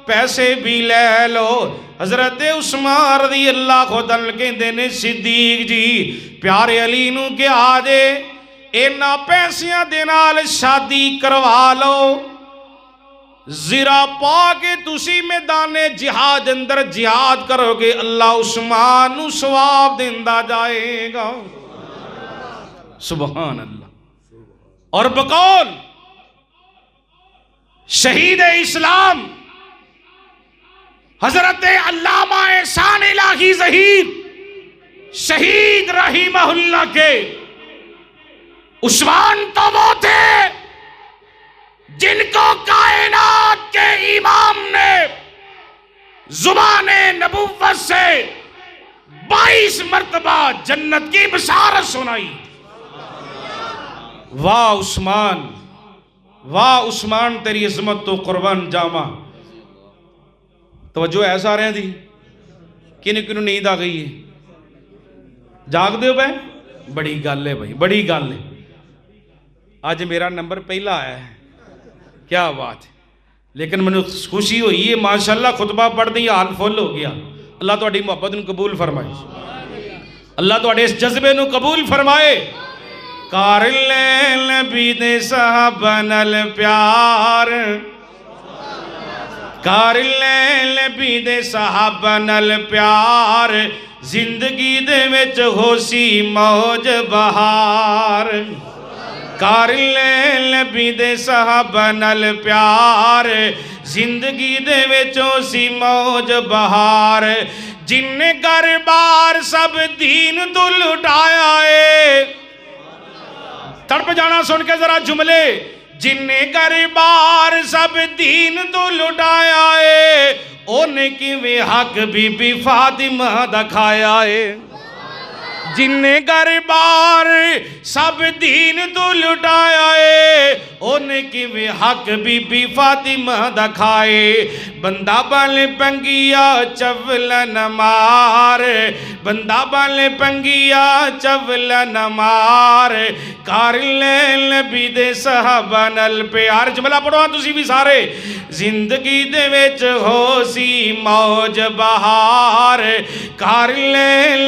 پیسے بھی لے لو. حضرت عثمان رضی اللہ تعالیٰ کہندے نے صدیق جی پیارے علی نو کہا دے اینا پیسیاں دے نال شادی کروا لو، زیرہ پا کے تسی میدان جہاد اندر جہاد کرو گے، اللہ عثمان نو ثواب دیندہ جائے گا. سبحان اللہ. اور بقول شہید اسلام حضرت علامہ احسان الہی ظہیر شہید رحمہ اللہ کے عثمان تو وہ تھے جن کو کائنات کے امام نے زبان نبوت سے 22 مرتبہ جنت کی بشارت سنائی. واہ عثمان، واہ عثمان تیری عظمت تو قربان جاواں. توجہ ہے سارے دی؟ کنوں نیند آ گئی ہے؟ جاگ دے ہو بھائی؟ بڑی گل ہے بھائی، بڑی گل ہے. آج میرا نمبر پہلا آیا ہے، کیا بات ہے. لیکن میں نے خوشی ہوئی ہے ماشاءاللہ خطبہ پڑھ دی حال فل ہو گیا. اللہ تہاڈی محبت نو قبول فرمائے، اللہ تہاڈے اس جذبے نو قبول فرمائے. کار لے نبی دے صحابہ نال پیار، کار لے نبی دے صحابہ نال پیار، زندگی دے وچ ہو سی موج بہار. کار لے نبی دے صحابہ نال پیار، زندگی دے وچ ہو سی موج بہار. جن نے گھر بار سب دین تو لٹایا ہے، تڑپ جانا سن کے ذرا جملے، جن نے گھر بار سب دین تو لٹایا ہے، اونے کیویں حق بی بی فاطمہ دکھایا ہے. جن نے گھر بار سب دین تو لٹایا ہے، اونے کیویں حق بی بی فاطمہ دکھائے. بندہ بل پنگیا چول نمار، بندہ بل پنگیا چول نمار، کار لے نبی دے صحابہ نال پیار. جملہ پڑھو تسی بھی سارے. زندگی دے وچ ہو سی موج بہار، کار لے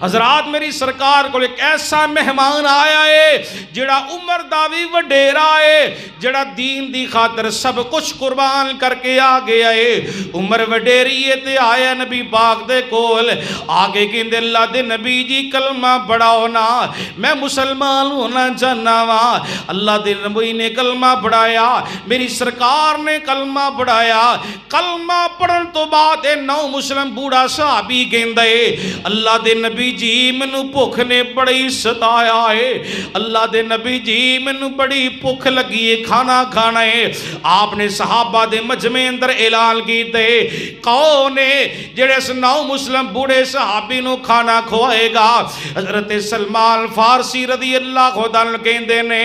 حضرات میری سرکار کو ایک ایسا مہمان آیا ہے جڑا عمر دا بھی وڈیرا ہے، جڑا دین دی خاطر سب کچھ قربان کر کے آ گیا ہے، عمر وڈیری ہے تے آیا نبی پاک دے کول آگے کہندے اللہ دے نبی جی کلمہ پڑھاؤ نا، میں مسلمان ہونا چاہنا وا۔ اللہ دے نبی نے کلمہ پڑھایا، میری سرکار نے کلمہ پڑھایا، کلمہ پڑھن تو بعد اے نو مسلم بوڑھا صحابی کہندے اللہ دے نبی جی منو بھوک نے بڑی ستایا ہے، اللہ دے نبی جی منو بڑی بھوک لگی ہے، کھانا کھانا ہے۔ آپ نے صحابہ دے مجمع اندر اعلان کیتے کون ہے جڑے اس نو مسلم بوڑھے صحابی نو کھانا کھوائے گا؟ حضرت سلمان فارسی رضی اللہ عنہ کہندے نے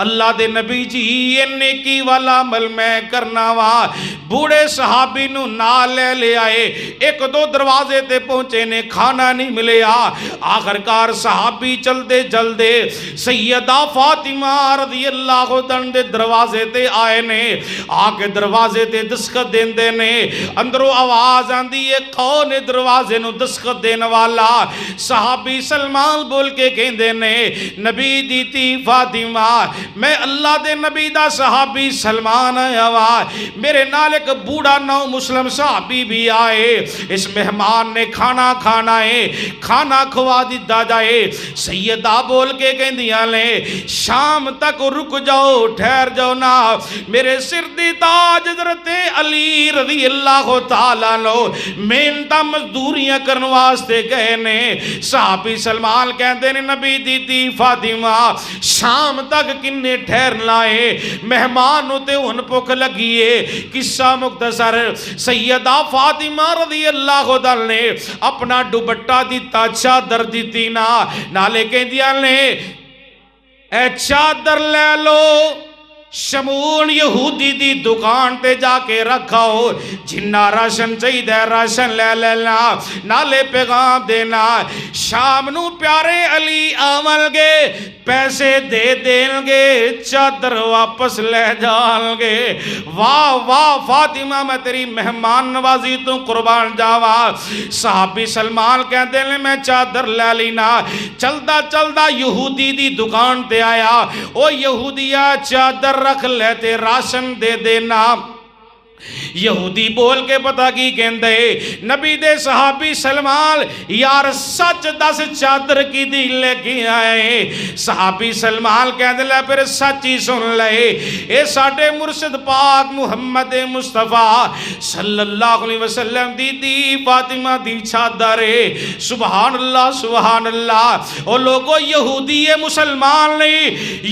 اللہ دے نبی جی یہ نیکی والا عمل میں کرنا وا۔ بوڑھے صحابی نو نال لے آئے، ایک دو دروازے تے پہنچے نے کھانا نہیں ملے، آخرکار صحابی چلدے چلدے سیدہ فاطمہ رضی اللہ عنہ دے دروازے تے آئے نے، آکے دروازے تے دستخط دیندے نے، اندروں آواز آندی ہے کون دروازے نو دستخط دین والا؟ صحابی سلمان بول کے کہندے نے نبی دیتی فاطمہ، میں اللہ دے نبی دا صحابی سلمان آیا وا، میرے نال ایک بوڑھا نو مسلم صحابی بھی آئے، اس مہمان نے کھانا کھانا ہے، کھانا کھوا دیتا جائے۔ سیدہ بول کے کہندیاں لے شام تک رک جاؤ، ٹھہر جاؤ نا، میرے سر دی تاج حضرت علی رضی اللہ تعالیٰ عنہ محنتاں مزدوریاں کرن واسطے گئے نے۔ صحابی سلمان کہندے نے نبی دیتی فاطمہ شام تک کنے ٹھہرنا ہے، مہمان ہوتے ہن بھوک لگی ہے۔ قصہ مختصر، سیدہ فاطمہ رضی اللہ عنہ نے اپنا دوپٹہ دیتا، چادر دیتی نا، نالے کہندیاں نے اے چادر لے لو، شمون یہودی دی دکان تے جا کے رکھاؤ، جنہ راشن چاہی دے راشن لے لینا، نالے پیغام دینا، شام نو پیارے علی آمل گے، پیسے دے دیں گے، چادر واپس لے جان گے۔ واہ واہ فاطمہ میں تیری مہمان نوازی تو قربان جاوا۔ صحابی سلمان کہندے نے میں چادر لے لینا، چلدا چلدا یہودی دی دکان تے آیا، او یہودیہ چادر رکھ لیتے، راشن دے دینا۔ یہودی بول کے پتا کی کہندے نبی دے صحابی سلمان یار سچ دس چادر کی دی لے کے آئے۔ صحابی سلمان کہندے لے پھر سچی سن لے، اے ساڑھے مرشد پاک محمد مصطفیٰ صلی اللہ علیہ وسلم دی فاطمہ دی چادر ہے۔ سبحان اللہ سبحان اللہ۔ اور لوگوں یہودی مسلمان نہیں،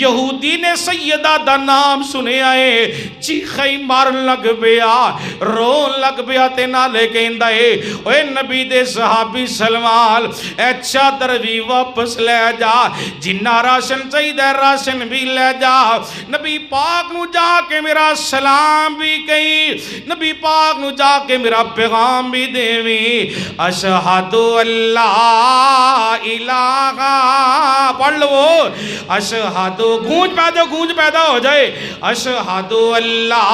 یہودی نے سیدہ دا نام سنے آئے، چیخائی مارن لگ بیا، رون لگ بیا تے نالے کہندہ ہے اے نبی دے صحابی سلمان اے چادر بھی واپس لے جا، جنہ راشن چاہیدہ راشن بھی لے جا۔ نبی پاک نو جا کے میرا سلام بھی کہیں، نبی پاک نو جا کے میرا پیغام بھی دیویں۔ اشہدو اللہ الہ، پڑھ لو اشہدو، گونج پیدا ہو جائے، اشہدو اللہ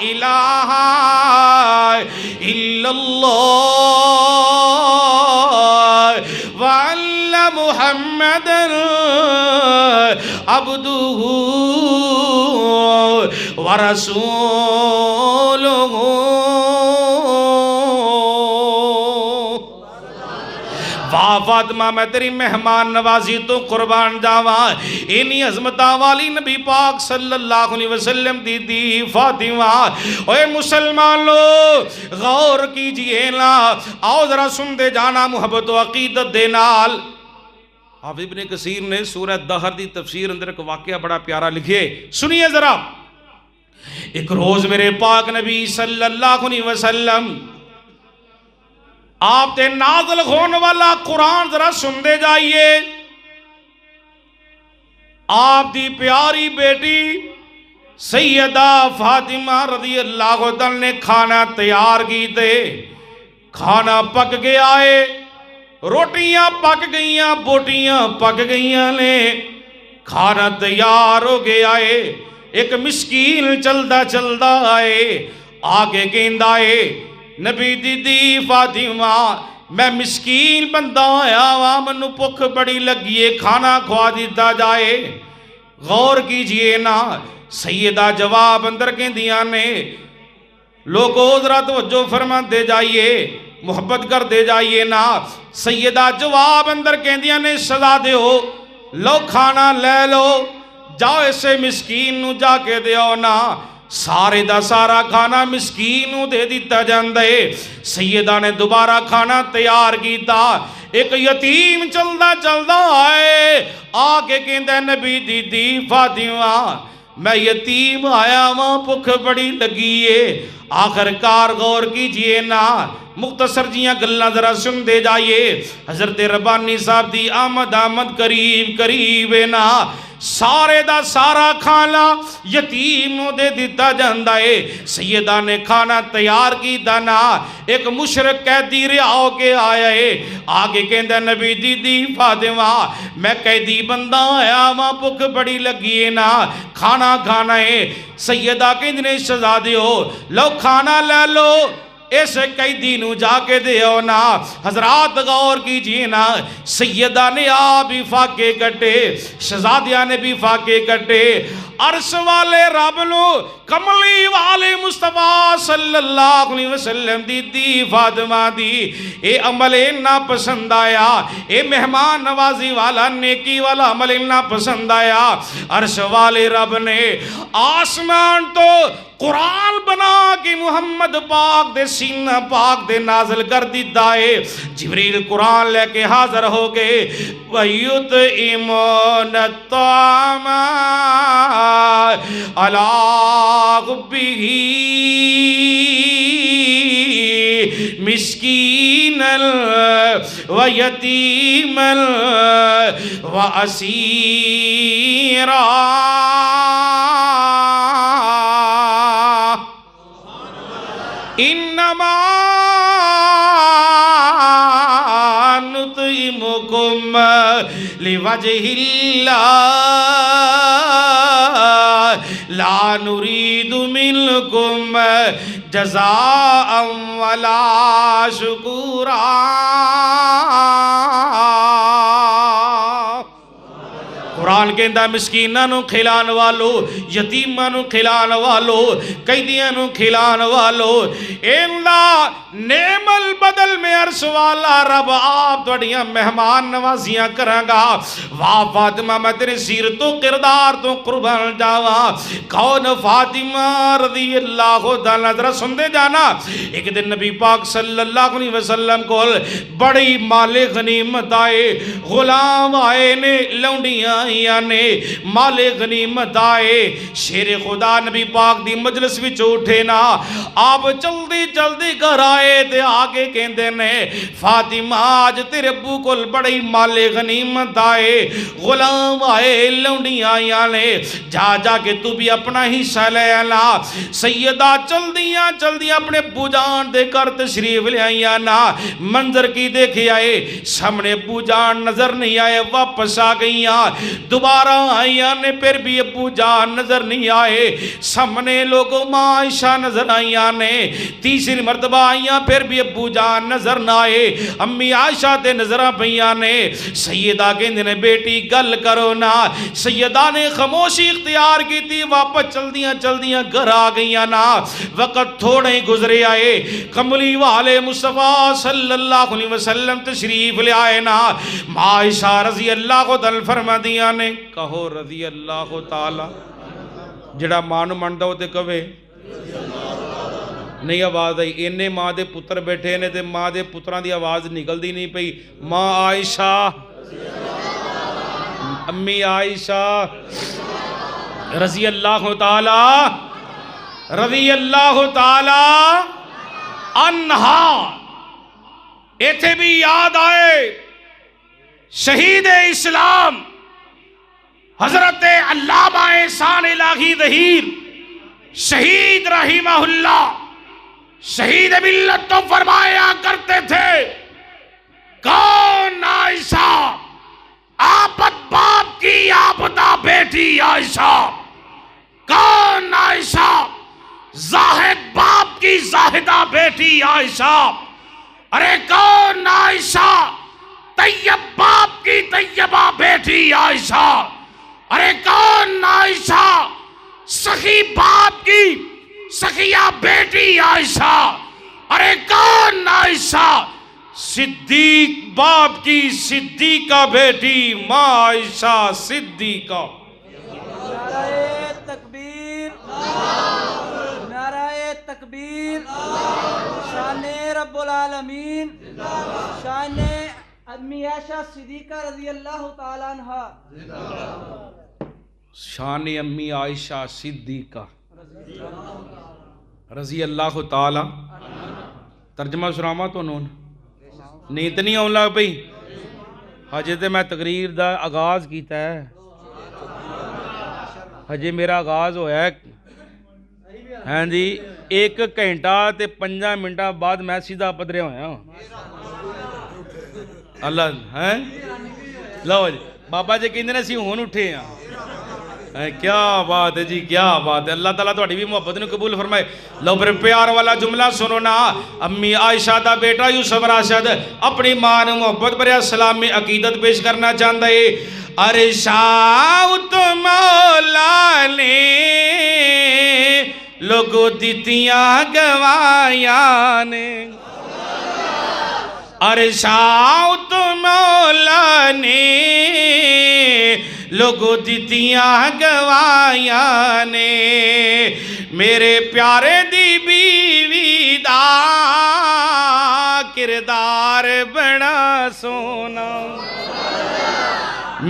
الہ الا اللہ وَأَنَّ مُحَمَّدًا عَبْدُهُ وَرَسُولُهُ۔ فاطمہ میں تیری مہمان نوازی تو قربان جاواں، اینی عظمتاں والی نبی پاک صلی اللہ علیہ وسلم دی فاطمہ۔ اے مسلمانوں غور کیجئے نا، آؤ ذرا سن دے جانا محبت و عقیدت دے نال۔ حافظ ابن کثیر نے سورہ دہر دی تفسیر اندر ایک واقعہ بڑا پیارا لکھے، سنیے ذرا۔ ایک روز میرے پاک نبی صلی اللہ علیہ وسلم آپ تے نازل ہونے والا قرآن ذرا سن دے جائیے۔ آپ دی پیاری بیٹی سیدہ فاطمہ رضی اللہ عنہ نے کھانا تیار کی تے، کھانا پک گیا ہے، روٹیاں پک گئیاں، بوٹیاں پک گئیاں نے، کھانا تیار ہو گیا ہے۔ ایک مسکین چلدا آئے، آگے گیندہ ہے، نبی دی فاطمہ میں مسکین بندہ آیا وا منو بھوک بڑی لگی ہے کھانا کھوا دیتا جائے غور کیجئے نا سیدہ جواب اندر کہندیاں نے لوگوں ذرا توجہ فرما دے جائیے محبت کر دے جائیے نا سیدہ جواب اندر کہندیاں نے سزا دے ہو لو کھانا لے لو جاؤ اسے مسکین نو جا کے دیو نا سارے دا سارا کھانا مسکین نو دے دیتا جاندے سیدہ نے دوبارہ کھانا تیار کیتا ایک یتیم چلدا چلدا آئے آکے کہندے نبی دی دی فاطمہ میں یتیم آیا وہاں بھوک بڑی لگی ہے آخر کار غور کیجئے نا مختصر جیاں گلہ ذرا سن دے جائیے حضرت ربانی صاحب دی آمد قریب قریب ہے نا سارے دا سارا کھانا یتیم نو دے دیتا جاندہ ہے سیدہ نے کھانا تیار کی دانا ایک مشرک قیدی رہاؤ کے آیا ہے آگے کہندہ نبی دی دی فاطمہ میں قیدی بندہ آیا وہاں بھوک بڑی لگی ہے نا کھانا کھانا ہے سیدہ کہندنے شہزادے ہو لو کھانا لے لو اس قیدی نو جا کے دیو نا حضرات غور کیجئے نا سیدہ نے آپ بھی فاقے کٹے شہزادیہ نے بھی فاقے کٹے عرش والے رب لو کملی والے مصطفیٰ صلی اللہ علیہ وسلم دی دی فاطمہ دی اے عمل انہا پسند آیا اے مہمان نوازی والا نیکی والا عمل انہا پسند آیا عرش والے رب نے آسمان تو قرآن بنا کہ محمد پاک دے سینہ پاک دے نازل کر دیتا ہے جبریل قرآن لے کے حاضر ہو گئے وَيُطْعِمُونَ الطَّعَامَ عَلَىٰ حُبِّهِ مِسْكِينًا وَيَتِيمًا وَأَسِيرًا انما نطعمكم لوجه الله لا نريد منكم جزاء ولا شكورا قرآن کہندہ مسکینہ نو کھلان والو یتیمہ نو کھلان والو قیدیاں نو کھلان والو اندہ نعم البدل میں عرش والا رب آپ توڑیاں مہمان نوازیاں کرنگا واہ فاطمہ میں تیرے سیرت و کردار تو قربان جاوا کون فاطمہ رضی اللہ تعالیٰ ذرا سن دے جانا ایک دن نبی پاک صلی اللہ علیہ وسلم کو بڑی مال غنیمت آئے غلام آئے نے لونڈیاں نے مال غنیمت آئے شیر خدا نبی پاک دی مجلس وچ اٹھے نا آپ جلدی جلدی گھر آئے تے آگے کہندے نے فاطمہ آج تیرے ابو کول بڑی مال غنیمت آئے غلام آئے لونڈیاں نے جا جا کے تو بھی اپنا حصہ لے آنا سیدہ جلدیاں اپنے ابو جان دے کر تشریف لے آئیاں نا منظر کی دیکھے آئے سامنے ابو جان نظر نہیں آئے واپس آ گئیاں دوبارہ آئیاں نے پھر بھی ابو جان نظر نہیں آئے سامنے لوگوں ماں عائشہ نظر آئیاں نے تیسری مرتبہ آئیاں پھر بھی ابو جان نظر نہ آئے امی عائشہ تے نظرہ پہیاں نے سیدہ کہندے نے بیٹی گل کرو نا سیدہ نے خاموشی اختیار کی تھی واپس چلدیاں گھر آ گئیاں نا وقت تھوڑے ہی گزرے آئے کملی والے مصطفیٰ صلی اللہ علیہ وسلم تشریف لے آئے نا ماں عائشہ رضی اللہ کو دل فرما دیا نے کہو رضی اللہ تعالی جڑا مانو منڈا ہوتے کبھے نہیں آواز آئی انہیں ماں دے پتر بیٹھے نے تے ماں دے پتران دی آواز نکل دی نہیں پئی ماں عائشہ امی عائشہ رضی اللہ تعالی عنہا ایتھے بھی یاد آئے شہید اسلام حضرت علامہ احسان الہی ظہیر شہید رحمہ اللہ شہید ملت تو فرمایا کرتے تھے کون عائشہ آپت باپ کی آپتا بیٹی عائشہ کون عائشہ زاہد باپ کی زاہدہ بیٹی عائشہ ارے کون عائشہ؟ طیب باپ کی طیبہ بیٹی عائشہ. ارے کون عائشہ؟ سخی باپ کی سخیہ بیٹی عائشہ. ارے کون عائشہ؟ صدیق باپ کی صدیقہ بیٹی ماں عائشہ صدیقہ. نعرہ تکبیر، نعرہ تکبیر. شان رب العالمین، شان امی عائشہ صدیقہ رضی اللہ تعالیٰ عنہا. شان امی عائشہ صدیقہ رضی اللہ تعالی. ترجمہ سناواں تانوں؟ نیت نہیں آن لگ پئی؟ ہجے تے میں تقریر دا آغاز کیتا ہے، ہجے میرا آغاز ہویا ہے. ہاں جی 1 گھنٹہ تے 5 منٹاں بعد میں سیدھا پدریا ہویا. اللہ ہے لو جی بابا جی کہندے نے اسی ہن اٹھے ہاں. کیا بات ہے جی، کیا بات ہے. اللہ تعالیٰ تہاڈی بھی محبت نو قبول فرمائے. لو پھر پیار والا جملہ سنو نا. امی عائشہ دا بیٹا یوسف راشد اپنی ماں نو محبت بھریا سلام میں عقیدت پیش کرنا چاہتا ہے. ارشاد مولا نے لوگو دتیاں گوائیاں نے. ارشاد مولا نے لوگو دتیاں گوائیاں نے. میرے پیارے دی بیوی دا کردار بڑا سونا.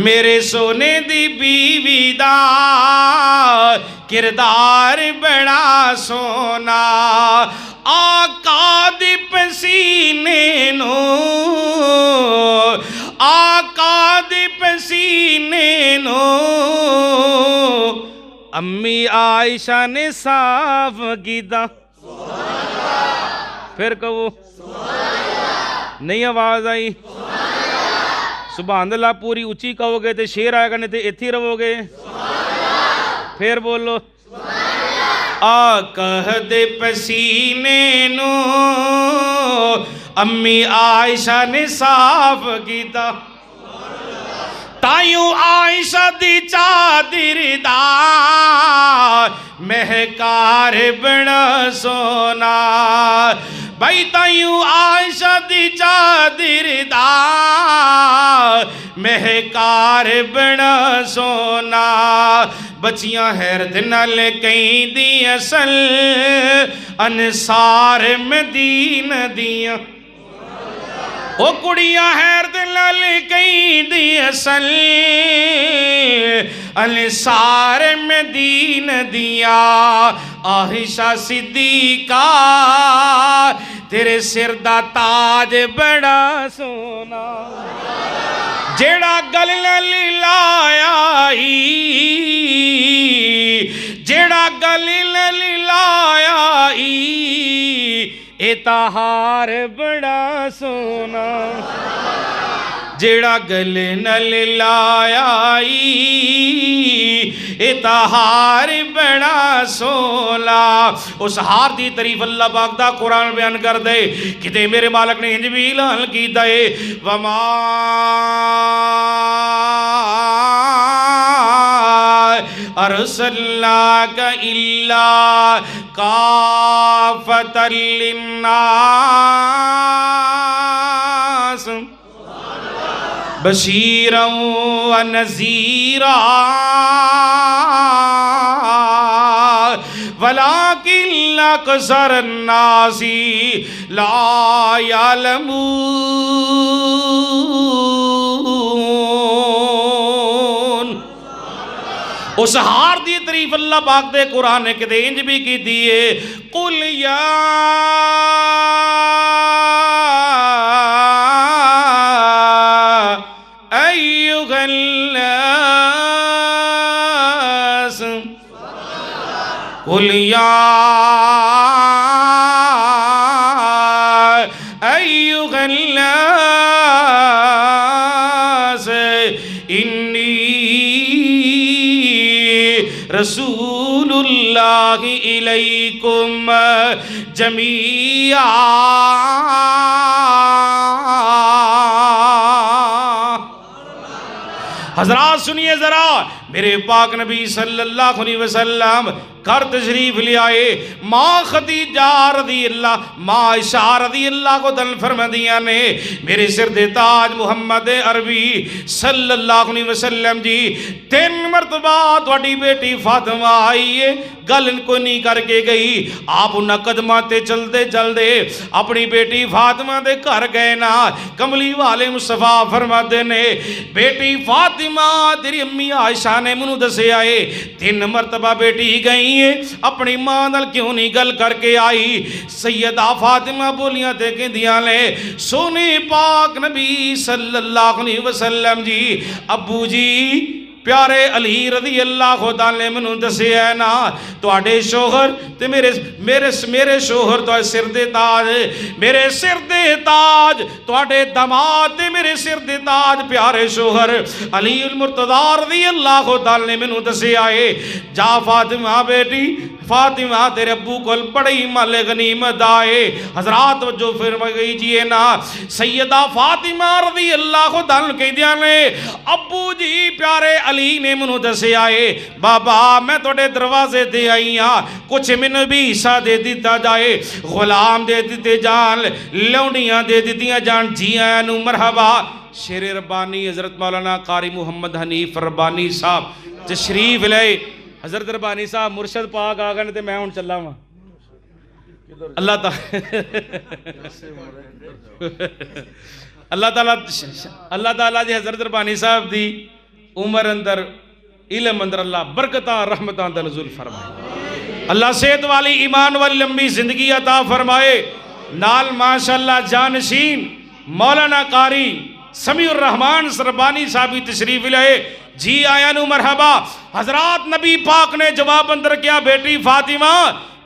میرے سونے دی بیوی دا کردار بڑا سونا. آقا دی پسینے نو، آقا دی پسینے نو امی عائشہ نے صاف کیتا. پھر کہو نہیں آواز آئی؟ سبحان اللہ پوری اچھی کہو گے تے شیر آئے گا، نہیں تے ایتھی رہو گے. پھر بولو. آقا دے پسینے نو امی عائشہ نے صاف کیتا. تائیوں عائشہ دی چادر دا مہکار بڑا سونا. بھائی تائیوں عائشہ دی چادر دا مہکار بڑا سونا. بچیاں حیرت نال کہیں دی اصل انصار مدینہ دیاں. او کڑیاں حیرت نال کہیں دی اصل انصار مدینہ دیاں. عائشہ صدیقہ تیرے سر دا تاج بڑا سونا. جیڑا گل نال لایا جیڑا گل نال لایا اتہار بڑا سونا. جیڑا گل نال لایا اتہار بڑا سونا. اس ہار دی تعریف اللہ پاک دا قرآن بیان کر دے کتے میرے مالک نے انج بھی اعلان کیتا ہے. وما ارسلناک الا کافۃ للناس بشیرا و نذیرا ولکن اکثر الناس لا یعلمون. اس ہار دی تعریف اللہ پاک دے قرآن نے کدے انج بھی کی دیئے. قل یا ایھا الناس، قل یا ایھا الناس انی رسول اللہ الیکم جمیعا حضرات سنیے ذرا، میرے پاک نبی صلی اللہ علیہ وسلم گھر تشریف لے آئے، ماں خدیجہ رضی اللہ، ماں عائشہ رضی اللہ کو دن فرمدیاں نے میرے سر دے تاج محمد عربی صلی اللہ علیہ وسلم جی 3 مرتبہ تھوڑی بیٹی فاطمہ آئی ہے، گل ان کو نہیں کر کے گئی، آپ انہاں قدمہ تے چل دے اپنی بیٹی فاطمہ دے گھر گئے نا، کملی والے مصطفیٰ فرماتے نے بیٹی فاطمہ تیری امی عائشہ نے منو دسے آئے 3 مرتبہ بیٹی گئی اپنی ماں نال کیوں نہیں گل کر کے آئی؟ سیدہ فاطمہ بولیاں تے کہندیاں نے سونے پاک نبی صلی اللہ علیہ وسلم جی ابو جی پیارے علی رضی اللہ تعالی منو دسے ہے نا تواڈے شوہر تے میرے شوہر تو سر دے تاج، میرے سر دے تاج تواڈے داماد تے میرے سر دے تاج پیارے شوہر علی المرتضی رضی اللہ تعالی منو دسے آئے جا فاطمہ بیٹی فاطمہ تیرے ابو کول بڑی مال غنیمت آئے۔ حضرات جو فرما گئی جی نا سیدہ فاطمہ رضی اللہ تعالی کہندیاں نے ابو جی پیارے علی نے منو دسے آئے بابا میں توڑے دروازے دے آئی ہاں، کچھ منو بھی حصہ دے دیتا جائے، غلام دے دیتے جان، لونیاں دے دیتیاں جان، جی آیا نو مرحبا۔ شیر ربانی حضرت مولانا قاری محمد حنیف ربانی صاحب تشریف لائے۔ حضرت ربانی صاحب مرشد پاک آگا تے میں ہون چلا ہوں اللہ تعالیٰ دی حضرت ربانی صاحب دی عمر اندر علم اندر اللہ برکتاں رحمتاں دا نزول فرمائے، اللہ صحت والی ایمان والی لمبی زندگی عطا فرمائے، نال ماشاءاللہ جانشین مولانا قاری سمیع الرحمن ربانی صاحبی تشریف لائے، جی آیا نو مرحبا۔ حضرات نبی پاک نے جواب اندر کیا بیٹی فاطمہ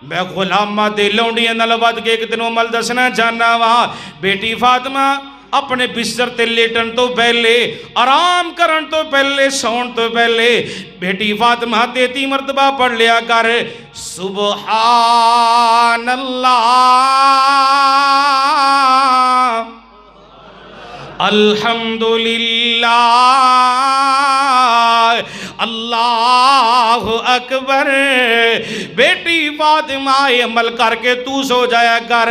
میں غلامہ دے لونڈی نال ود کے ایک دنوں مل دسنا چاہنا وہاں، بیٹی فاطمہ اپنے بستر تے لیٹن تو پہلے آرام کرن تو پہلے سون تو پہلے بیٹی فاطمہ 33 مرتبہ پڑھ لیا کر سبحان اللہ الحمدللہ اللہ اکبر۔ بیٹی فاطمہ عمل کر کے تو سو جایا کر،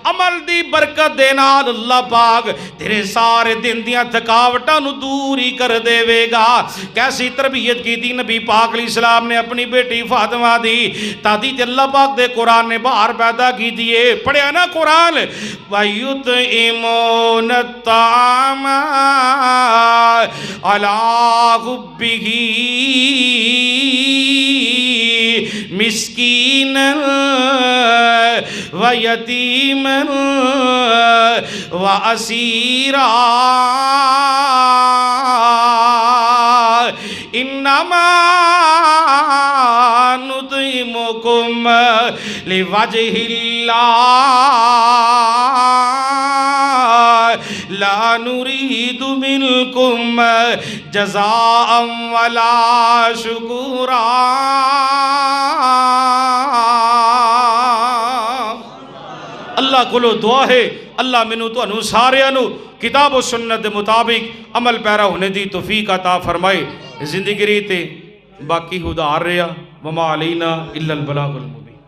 عمل دی برکت دے نال اللہ پاک تیرے سارے دن دیاں تھکاوٹاں نو دور ہی کر دے وے گا۔ کیسی تربیت کی تھی نبی پاک علیہ السلام نے اپنی بیٹی فاطمہ دی، تادی تے اللہ پاک دے قرآن نے باہر پیدا کی دیئے، پڑھیا نا قرآن وَيُطْعِمُونَ الطَّعَامَ عَلَىٰ حُبِّهِ مسکینا ویتیما واسیرا انما نطعمکم لوجہ اللہ لا نريد منكم جزاء ولا شكورا۔ اللہ کولو دعا ہے اللہ منو تو انو سارے انو کتاب و سنت دے مطابق عمل پیرا ہونے دی توفیق عطا فرمائے۔ زندگی ریتے باقی خدا آ رہا وما علینا الا البلاغ المبین۔